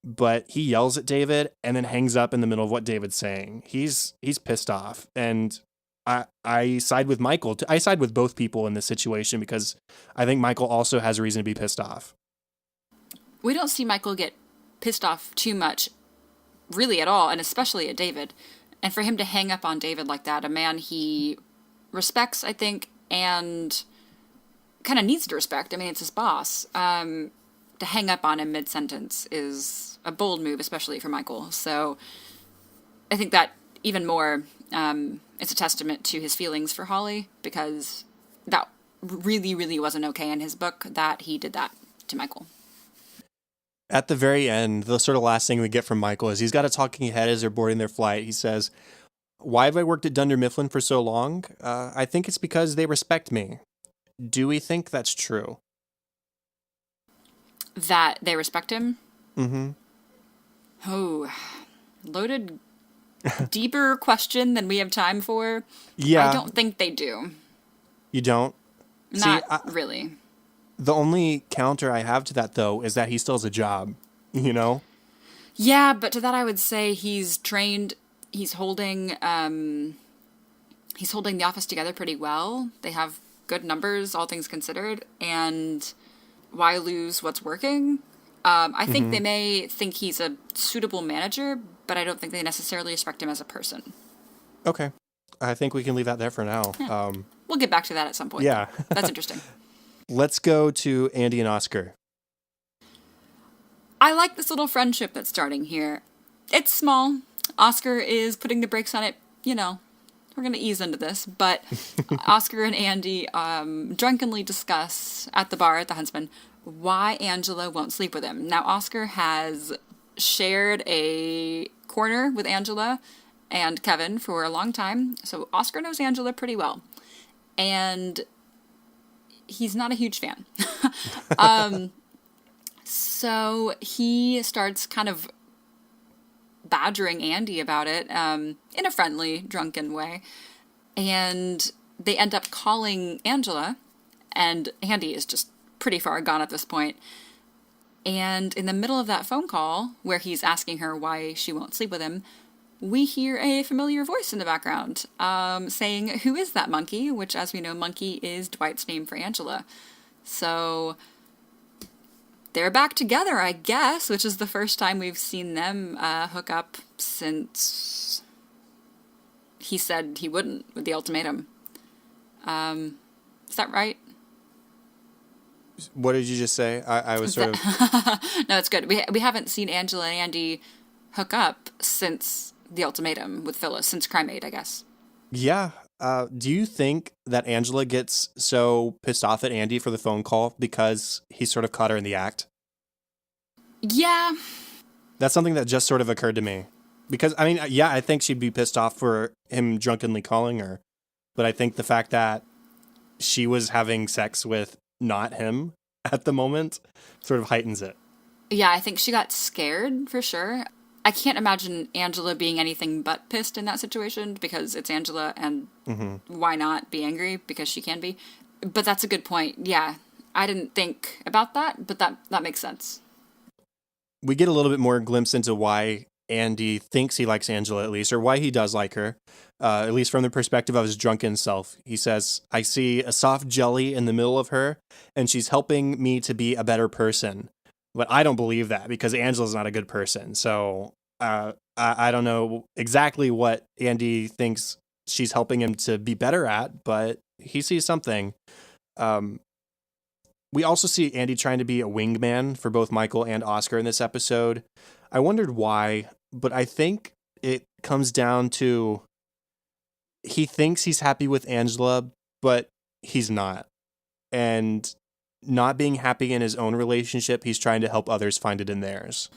But he yells at David and then hangs up in the middle of what David's saying. He's pissed off. And I side with Michael. I side with both people in this situation because I think Michael also has a reason to be pissed off. We don't see Michael get pissed off too much, really at all, and especially at David. And for him to hang up on David like that, a man he respects, I think, and kind of needs to respect. I mean, it's his boss. To hang up on him mid-sentence is a bold move, especially for Michael. So I think that even more, it's a testament to his feelings for Holly, because that really, really wasn't okay in his book that he did that to Michael. At the very end, the sort of last thing we get from Michael is he's got a talking head as they're boarding their flight. He says, why have I worked at Dunder Mifflin for so long? I think it's because they respect me. Do we think that's true? That they respect him? Mm-hmm. Oh, loaded, deeper question than we have time for. Yeah. I don't think they do. You don't? Not really. The only counter I have to that, though, is that he still has a job, Yeah, but to that I would say he's trained, he's holding the office together pretty well. They have good numbers, all things considered, and why lose what's working? I think they may think he's a suitable manager, but I don't think they necessarily respect him as a person. Okay. I think we can leave that there for now. Yeah. We'll get back to that at some point. Yeah. That's interesting. Let's go to Andy and Oscar. I like this little friendship that's starting here. It's small. Oscar is putting the brakes on it. We're going to ease into this. But Oscar and Andy drunkenly discuss at the bar at the Huntsman why Angela won't sleep with him. Now, Oscar has shared a corner with Angela and Kevin for a long time. So Oscar knows Angela pretty well. And he's not a huge fan. So he starts kind of badgering Andy about it in a friendly, drunken way. And they end up calling Angela, and Andy is just pretty far gone at this point. And in the middle of that phone call, where he's asking her why she won't sleep with him, we hear a familiar voice in the background saying, "Who is that monkey?" Which, as we know, monkey is Dwight's name for Angela. So they're back together, I guess, which is the first time we've seen them hook up since he said he wouldn't with the ultimatum. Is that right? What did you just say? I was sort of... No, it's good. We haven't seen Angela and Andy hook up since the ultimatum with Phyllis, since Crime Aid, I guess. Yeah. Do you think that Angela gets so pissed off at Andy for the phone call because he sort of caught her in the act? Yeah. That's something that just sort of occurred to me. Because, I mean, yeah, I think she'd be pissed off for him drunkenly calling her. But I think the fact that she was having sex with not him at the moment sort of heightens it. Yeah, I think she got scared, for sure. I can't imagine Angela being anything but pissed in that situation because it's Angela, and why not be angry? Because she can be. But that's a good point. Yeah, I didn't think about that, but that makes sense. We get a little bit more glimpse into why Andy thinks he likes Angela, at least, or why he does like her, at least from the perspective of his drunken self. He says, "I see a soft jelly in the middle of her, and she's helping me to be a better person." But I don't believe that because Angela's not a good person. So I don't know exactly what Andy thinks she's helping him to be better at, but he sees something. We also see Andy trying to be a wingman for both Michael and Oscar in this episode. I wondered why, but I think it comes down to he thinks he's happy with Angela, but he's not. And not being happy in his own relationship, he's trying to help others find it in theirs.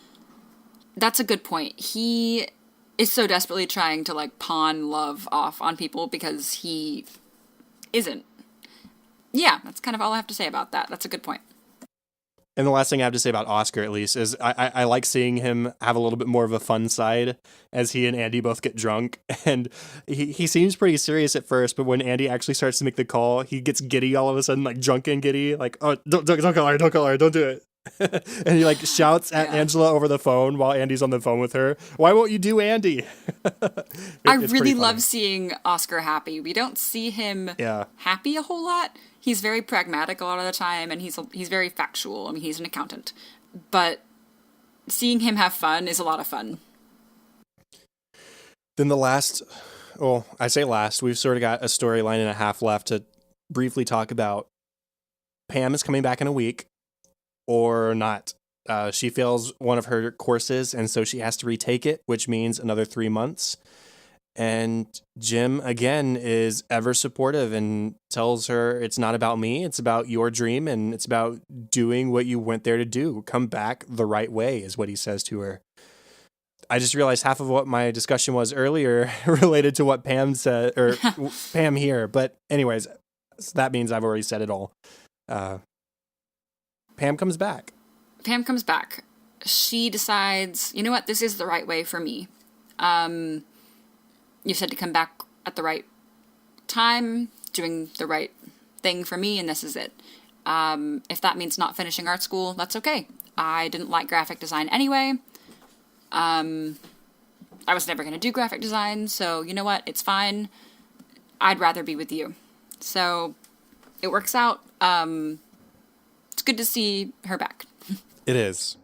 That's a good point. He is so desperately trying to, like, pawn love off on people because he isn't. Yeah, that's kind of all I have to say about that. That's a good point. And the last thing I have to say about Oscar, at least, is I like seeing him have a little bit more of a fun side as he and Andy both get drunk. And he seems pretty serious at first, but when Andy actually starts to make the call, he gets giddy all of a sudden, like drunken giddy, like, "Oh, don't call her, don't do it." And he like shouts at Angela over the phone while Andy's on the phone with her. "Why won't you do Andy?" I really love seeing Oscar happy. We don't see him happy a whole lot. He's very pragmatic a lot of the time, and he's very factual. I mean, he's an accountant. But seeing him have fun is a lot of fun. Then I say last, we've sort of got a storyline and a half left to briefly talk about. Pam is coming back in a week, or not. She fails one of her courses, and so she has to retake it, which means another 3 months. And Jim, again, is ever supportive and tells her, "It's not about me, it's about your dream, and it's about doing what you went there to do. Come back the right way," is what he says to her. I just realized half of what my discussion was earlier related to what Pam said, or Pam here. But anyways, so that means I've already said it all. Pam comes back. Pam comes back. She decides, you know what, this is the right way for me. You said to come back at the right time, doing the right thing for me, and this is it. If that means not finishing art school, that's okay. I didn't like graphic design anyway. I was never going to do graphic design, so you know what? It's fine. I'd rather be with you. So it works out. It's good to see her back. It is.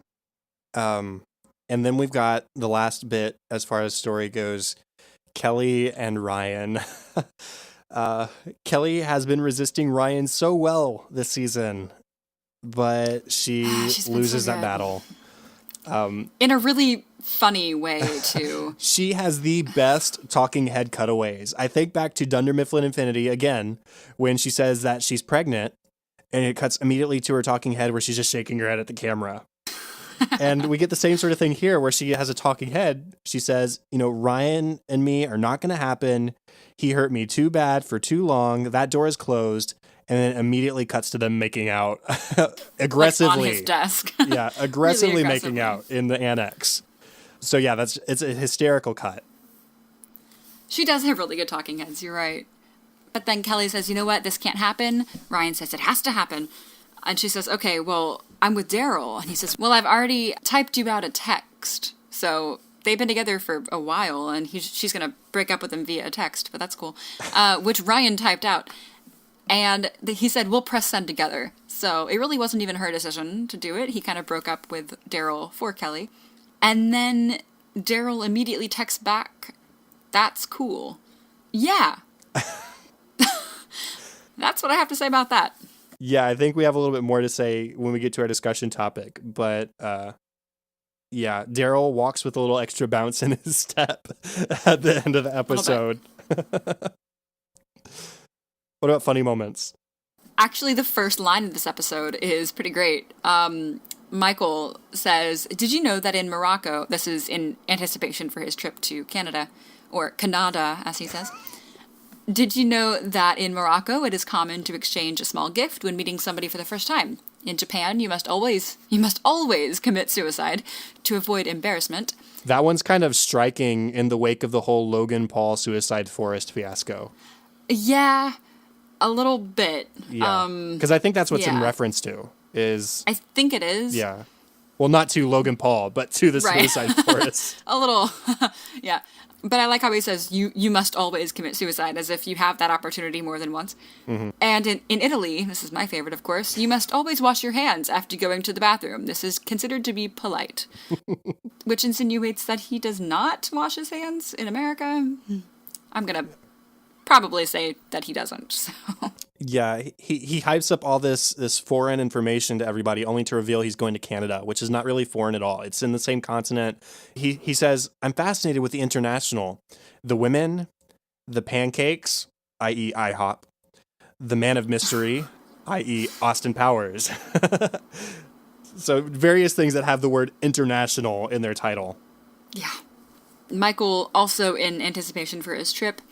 And then we've got the last bit as far as story goes. Kelly and Ryan. Kelly has been resisting Ryan so well this season, but she loses that battle. In a really funny way, too. She has the best talking head cutaways. I think back to Dunder Mifflin Infinity again, when she says that she's pregnant, and it cuts immediately to her talking head where she's just shaking her head at the camera. And we get the same sort of thing here where she has a talking head. She says, Ryan and me are not going to happen. He hurt me too bad for too long. That door is closed. And then immediately cuts to them making out aggressively. Like on his desk. Yeah, aggressively making out in the annex. So yeah, it's a hysterical cut. She does have really good talking heads, you're right. But then Kelly says, you know what, this can't happen. Ryan says it has to happen. And she says, okay, well, I'm with Daryl. And he says, well, I've already typed you out a text. So they've been together for a while, and she's going to break up with him via a text, but that's cool, which Ryan typed out. And he said, we'll press send together. So it really wasn't even her decision to do it. He kind of broke up with Daryl for Kelly. And then Daryl immediately texts back, that's cool. Yeah. That's what I have to say about that. Yeah, I think we have a little bit more to say when we get to our discussion topic. But yeah, Daryl walks with a little extra bounce in his step at the end of the episode. What about funny moments? Actually, the first line of this episode is pretty great. Michael says, did you know that in Morocco, this is in anticipation for his trip to Canada, or Canada, as he says. Did you know that in Morocco, it is common to exchange a small gift when meeting somebody for the first time? In Japan, you must always commit suicide to avoid embarrassment. That one's kind of striking in the wake of the whole Logan Paul suicide forest fiasco. Yeah, a little bit. Yeah, because I think that's what's in reference to. I think it is. Yeah. Well, not to Logan Paul, but to the suicide forest. A little, yeah. But I like how he says, you must always commit suicide, as if you have that opportunity more than once. Mm-hmm. And in Italy, this is my favorite, of course, you must always wash your hands after going to the bathroom. This is considered to be polite. Which insinuates that he does not wash his hands in America. I'm going to probably say that he doesn't. So. Yeah, he hypes up all this foreign information to everybody, only to reveal he's going to Canada, which is not really foreign at all. It's in the same continent. He says, I'm fascinated with the international. The women, the pancakes, i.e. IHOP, the man of mystery, i.e. Austin Powers. So various things that have the word international in their title. Yeah. Michael, also in anticipation for his trip,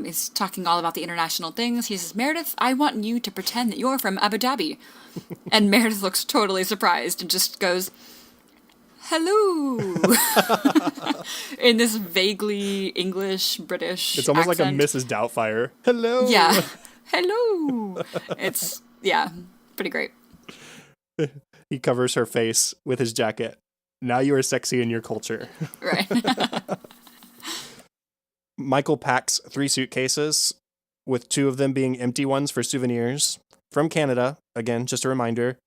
is talking all about the international things. He says, Meredith, I want you to pretend that you're from Abu Dhabi. And Meredith looks totally surprised and just goes, hello. In this vaguely English, British It's almost accent. like a Mrs. Doubtfire. Hello. Yeah. Hello. It's, yeah, pretty great. He covers her face with his jacket. Now you are sexy in your culture. Right. Michael packs 3 suitcases, with 2 of them being empty ones for souvenirs from Canada. Again, just a reminder.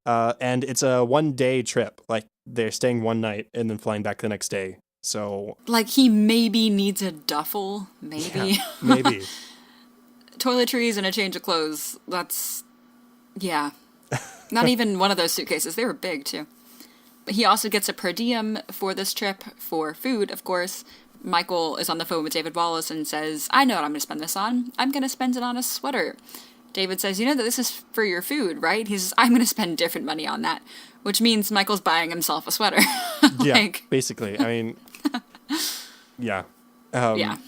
And it's a 1-day trip. Like, they're staying one night and then flying back the next day. So, like, he maybe needs a duffel. Maybe. Yeah, maybe. Toiletries and a change of clothes. That's, yeah. Not even one of those suitcases. They were big, too. But he also gets a per diem for this trip for food, of course. Michael is on the phone with David Wallace and says, I know what I'm going to spend this on. I'm going to spend it on a sweater. David says, you know that this is for your food, right? He says, I'm going to spend different money on that, which means Michael's buying himself a sweater. Yeah, basically. I mean, yeah. Yeah.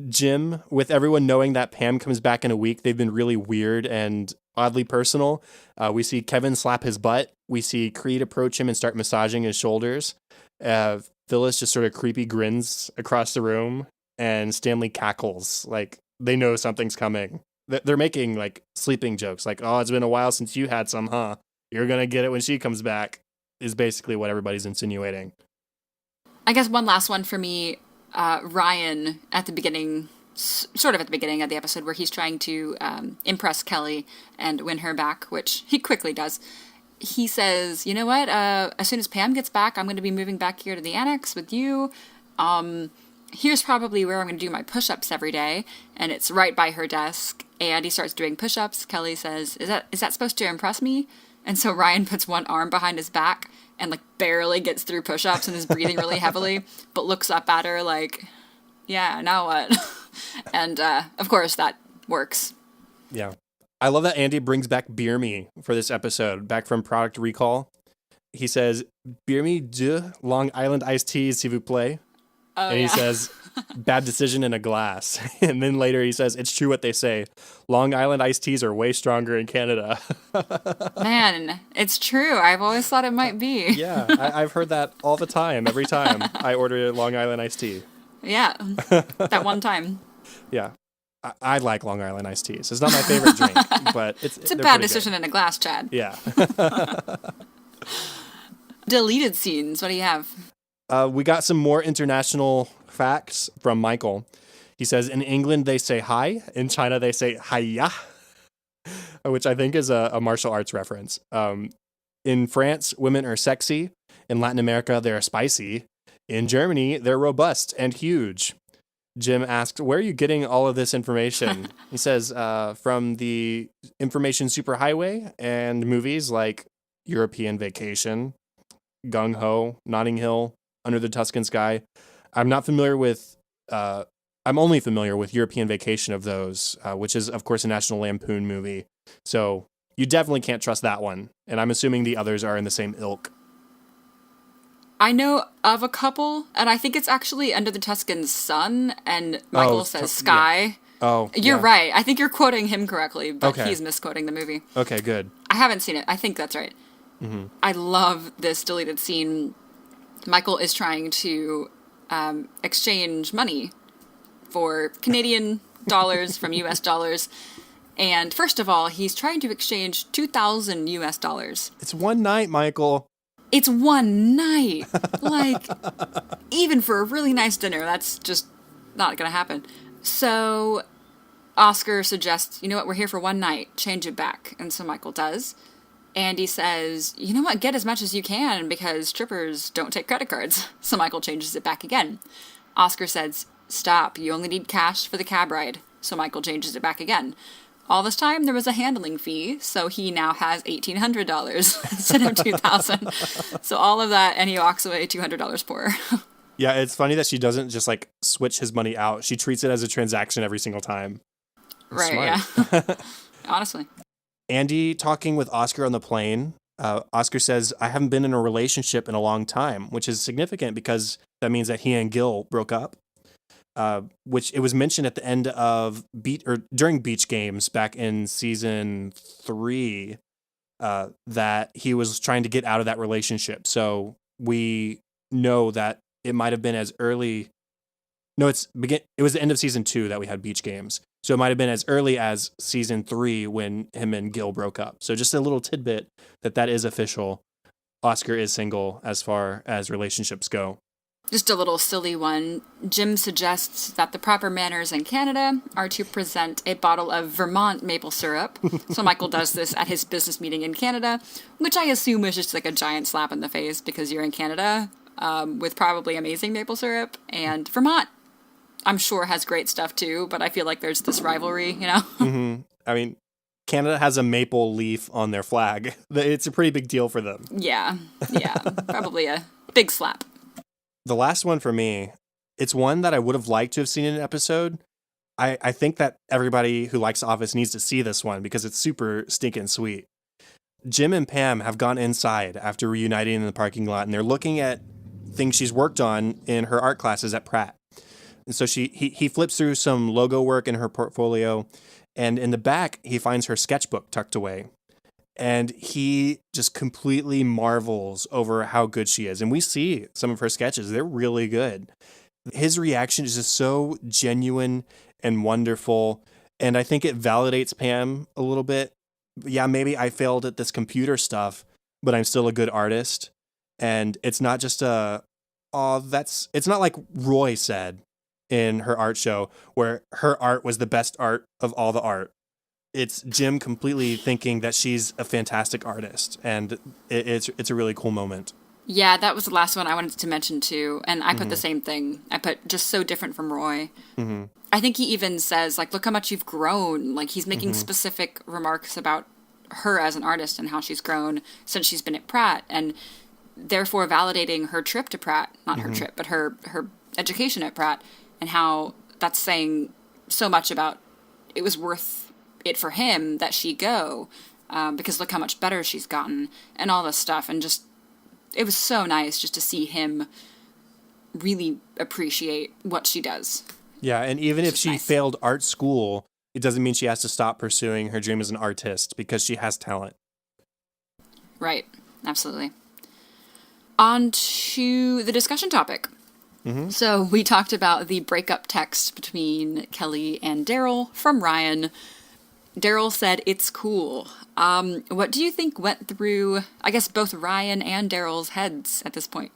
Jim, with everyone knowing that Pam comes back in a week, they've been really weird and oddly personal. We see Kevin slap his butt. We see Creed approach him and start massaging his shoulders. Phyllis just sort of creepy grins across the room, and Stanley cackles like they know something's coming. They're making like sleeping jokes, like, oh, it's been a while since you had some, huh? You're going to get it when she comes back, is basically what everybody's insinuating. I guess one last one for me, Ryan at the beginning, sort of at the beginning of the episode, where he's trying to impress Kelly and win her back, which he quickly does. He says, you know what, as soon as Pam gets back, I'm going to be moving back here to the annex with you. Here's probably where I'm going to do my push-ups every day. And it's right by her desk. And he starts doing push-ups. Kelly says, is that supposed to impress me? And so Ryan puts one arm behind his back and like barely gets through push-ups and is breathing really heavily, but looks up at her like, yeah, now what? And of course that works. Yeah. I love that Andy brings back Beer Me for this episode, back from Product Recall. He says, Beer Me de Long Island iced tea, s'il vous plaît. Oh, and he says, bad decision in a glass. And then later he says, it's true what they say. Long Island iced teas are way stronger in Canada. Man, it's true. I've always thought it might be. Yeah, I've heard that all the time, every time I order a Long Island iced tea. Yeah, that one time. Yeah. I like Long Island iced teas. It's not my favorite drink, but it's a bad decision in a glass, Chad. Yeah. Deleted scenes. What do you have? We got some more international facts from Michael. He says, in England, they say hi. In China, they say hiya, which I think is a martial arts reference. In France, women are sexy. In Latin America, they're spicy. In Germany, they're robust and huge. Jim asked, where are you getting all of this information? He says, from the information superhighway and movies like European Vacation, Gung Ho, Notting Hill, Under the Tuscan Sky. I'm only familiar with European Vacation of those, which is, of course, a National Lampoon movie. So you definitely can't trust that one. And I'm assuming the others are in the same ilk. I know of a couple, and I think it's actually Under the Tuscan Sun, and Michael says Sky. Yeah. Oh, you're right. I think you're quoting him correctly, but he's misquoting the movie. Okay, good. I haven't seen it. I think that's right. Mm-hmm. I love this deleted scene. Michael is trying to exchange money for Canadian dollars from U.S. dollars. And first of all, he's trying to exchange 2,000 U.S. dollars. It's one night, Michael. It's one night. Like, even for a really nice dinner, that's just not going to happen. So Oscar suggests, you know what, we're here for one night, change it back. And so Michael does. Andy says, you know what, get as much as you can because strippers don't take credit cards. So Michael changes it back again. Oscar says, stop, you only need cash for the cab ride. So Michael changes it back again. All this time, there was a handling fee, so he now has $1,800 instead of $2,000. So all of that, and he walks away $200 poorer. Yeah, it's funny that she doesn't just, like, switch his money out. She treats it as a transaction every single time. Right, smart. Yeah. Honestly. Andy talking with Oscar on the plane. Oscar says, I haven't been in a relationship in a long time, which is significant because that means that he and Gil broke up. Which it was mentioned at the end of during Beach Games back in season 3, that he was trying to get out of that relationship. So we know that it might have been as early. No, it was the end of season 2 that we had Beach Games. So it might have been as early as season 3 when him and Gil broke up. So just a little tidbit that is official. Oscar is single as far as relationships go. Just a little silly one. Jim suggests that the proper manners in Canada are to present a bottle of Vermont maple syrup. So Michael does this at his business meeting in Canada, which I assume is just like a giant slap in the face because you're in Canada with probably amazing maple syrup. And Vermont, I'm sure, has great stuff too, but I feel like there's this rivalry, you know? Mm-hmm. I mean, Canada has a maple leaf on their flag. It's a pretty big deal for them. Yeah. Probably a big slap. The last one for me, it's one that I would have liked to have seen in an episode. I think that everybody who likes Office needs to see this one because it's super stinking sweet. Jim and Pam have gone inside after reuniting in the parking lot, and they're looking at things she's worked on in her art classes at Pratt. And so he flips through some logo work in her portfolio, and in the back, he finds her sketchbook tucked away. And he just completely marvels over how good she is. And we see some of her sketches. They're really good. His reaction is just so genuine and wonderful. And I think it validates Pam a little bit. Yeah, maybe I failed at this computer stuff, but I'm still a good artist. And it's not just it's not like Roy said in her art show where her art was the best art of all the art. It's Jim completely thinking that she's a fantastic artist, and it's a really cool moment. Yeah, that was the last one I wanted to mention too, and I put the same thing. I put just so different from Roy. Mm-hmm. I think he even says, like, look how much you've grown. Like, he's making specific remarks about her as an artist and how she's grown since she's been at Pratt, and therefore validating her trip to Pratt, not her trip, but her education at Pratt, and how that's saying so much about it was worth it for him that she go, because look how much better she's gotten and all this stuff. And just, it was so nice just to see him really appreciate what she does. Yeah. And even if she failed art school, it doesn't mean she has to stop pursuing her dream as an artist because she has talent. Right. Absolutely. On to the discussion topic. So we talked about the breakup text between Kelly and Daryl from Ryan. Daryl said, "It's cool." What do you think went through, I guess, both Ryan and Daryl's heads at this point?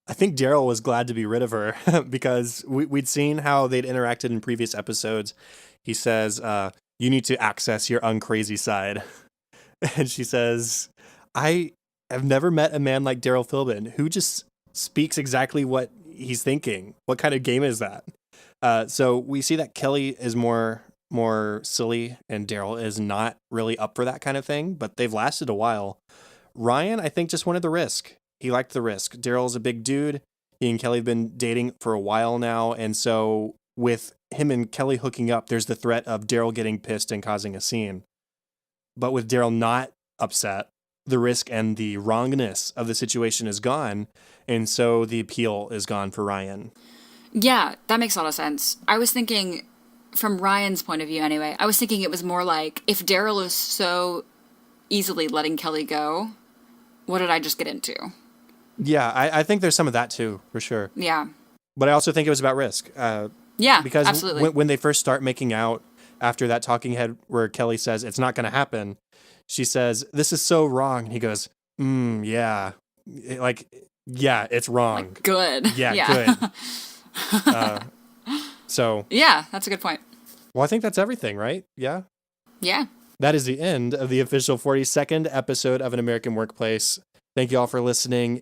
I think Daryl was glad to be rid of her because we'd seen how they'd interacted in previous episodes. He says, you need to access your uncrazy side. And she says, I have never met a man like Daryl Philbin who just speaks exactly what he's thinking. What kind of game is that? So we see that Kelly is more silly and Daryl is not really up for that kind of thing, but they've lasted a while. Ryan, I think, just wanted the risk. He liked the risk. Daryl's a big dude. He and Kelly have been dating for a while now. And so with him and Kelly hooking up, there's the threat of Daryl getting pissed and causing a scene. But with Daryl not upset, the risk and the wrongness of the situation is gone. And so the appeal is gone for Ryan. Yeah, that makes a lot of sense. I was thinking, from Ryan's point of view anyway, I was thinking it was more like, if Daryl is so easily letting Kelly go, what did I just get into? Yeah, I think there's some of that too, for sure. Yeah. But I also think it was about risk. Yeah, because absolutely. When they first start making out after that talking head where Kelly says, it's not going to happen, she says, this is so wrong. And he goes, yeah. Yeah, it's wrong. Like, good. Yeah. Good. So. Yeah, that's a good point. Well, I think that's everything, right? Yeah? Yeah. That is the end of the official 42nd episode of An American Workplace. Thank you all for listening.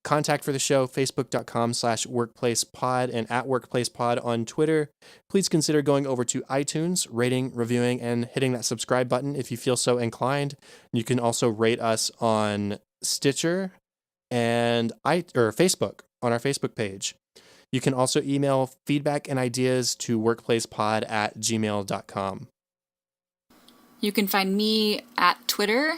Contact for the show, facebook.com/workplacepod and @workplacepod on Twitter. Please consider going over to iTunes, rating, reviewing, and hitting that subscribe button if you feel so inclined. You can also rate us on Stitcher and Facebook on our Facebook page. You can also email feedback and ideas to workplacepod@gmail.com. You can find me at Twitter.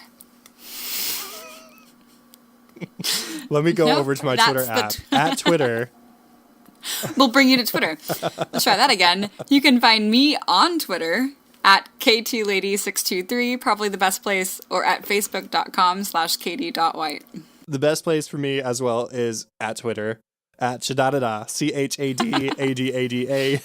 Let me go over to my Twitter app. At Twitter. We'll bring you to Twitter. Let's try that again. You can find me on Twitter at KTLady623, probably the best place, or at facebook.com/katie.white. The best place for me as well is at Twitter, at Chadadada, CHADADADA.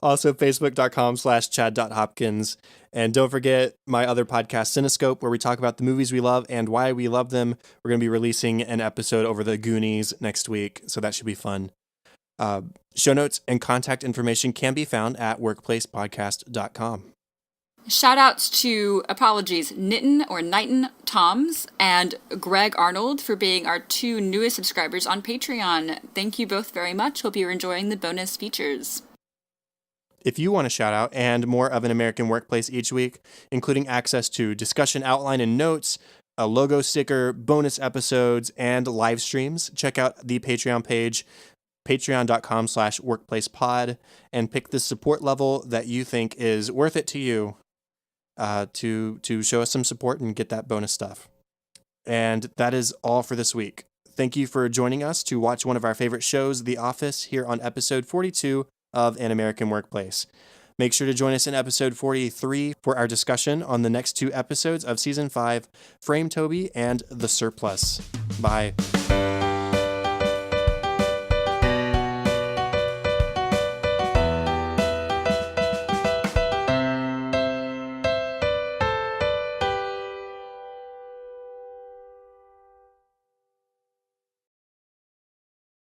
Also, facebook.com/chad.hopkins. And don't forget my other podcast, Cinescope, where we talk about the movies we love and why we love them. We're going to be releasing an episode over the Goonies next week, so that should be fun. Show notes and contact information can be found at workplacepodcast.com. Shout outs to, Nitin Toms and Greg Arnold for being our 2 newest subscribers on Patreon. Thank you both very much. Hope you're enjoying the bonus features. If you want a shout out and more of An American Workplace each week, including access to discussion outline and notes, a logo sticker, bonus episodes, and live streams, check out the Patreon page, patreon.com/workplacepod, and pick the support level that you think is worth it to you to show us some support and get that bonus stuff. And that is all for this week. Thank you for joining us to watch one of our favorite shows, The Office, here on episode 42 of An American Workplace. Make sure to join us in episode 43 for our discussion on the next 2 episodes of season 5, Frame Toby and The Surplus. Bye.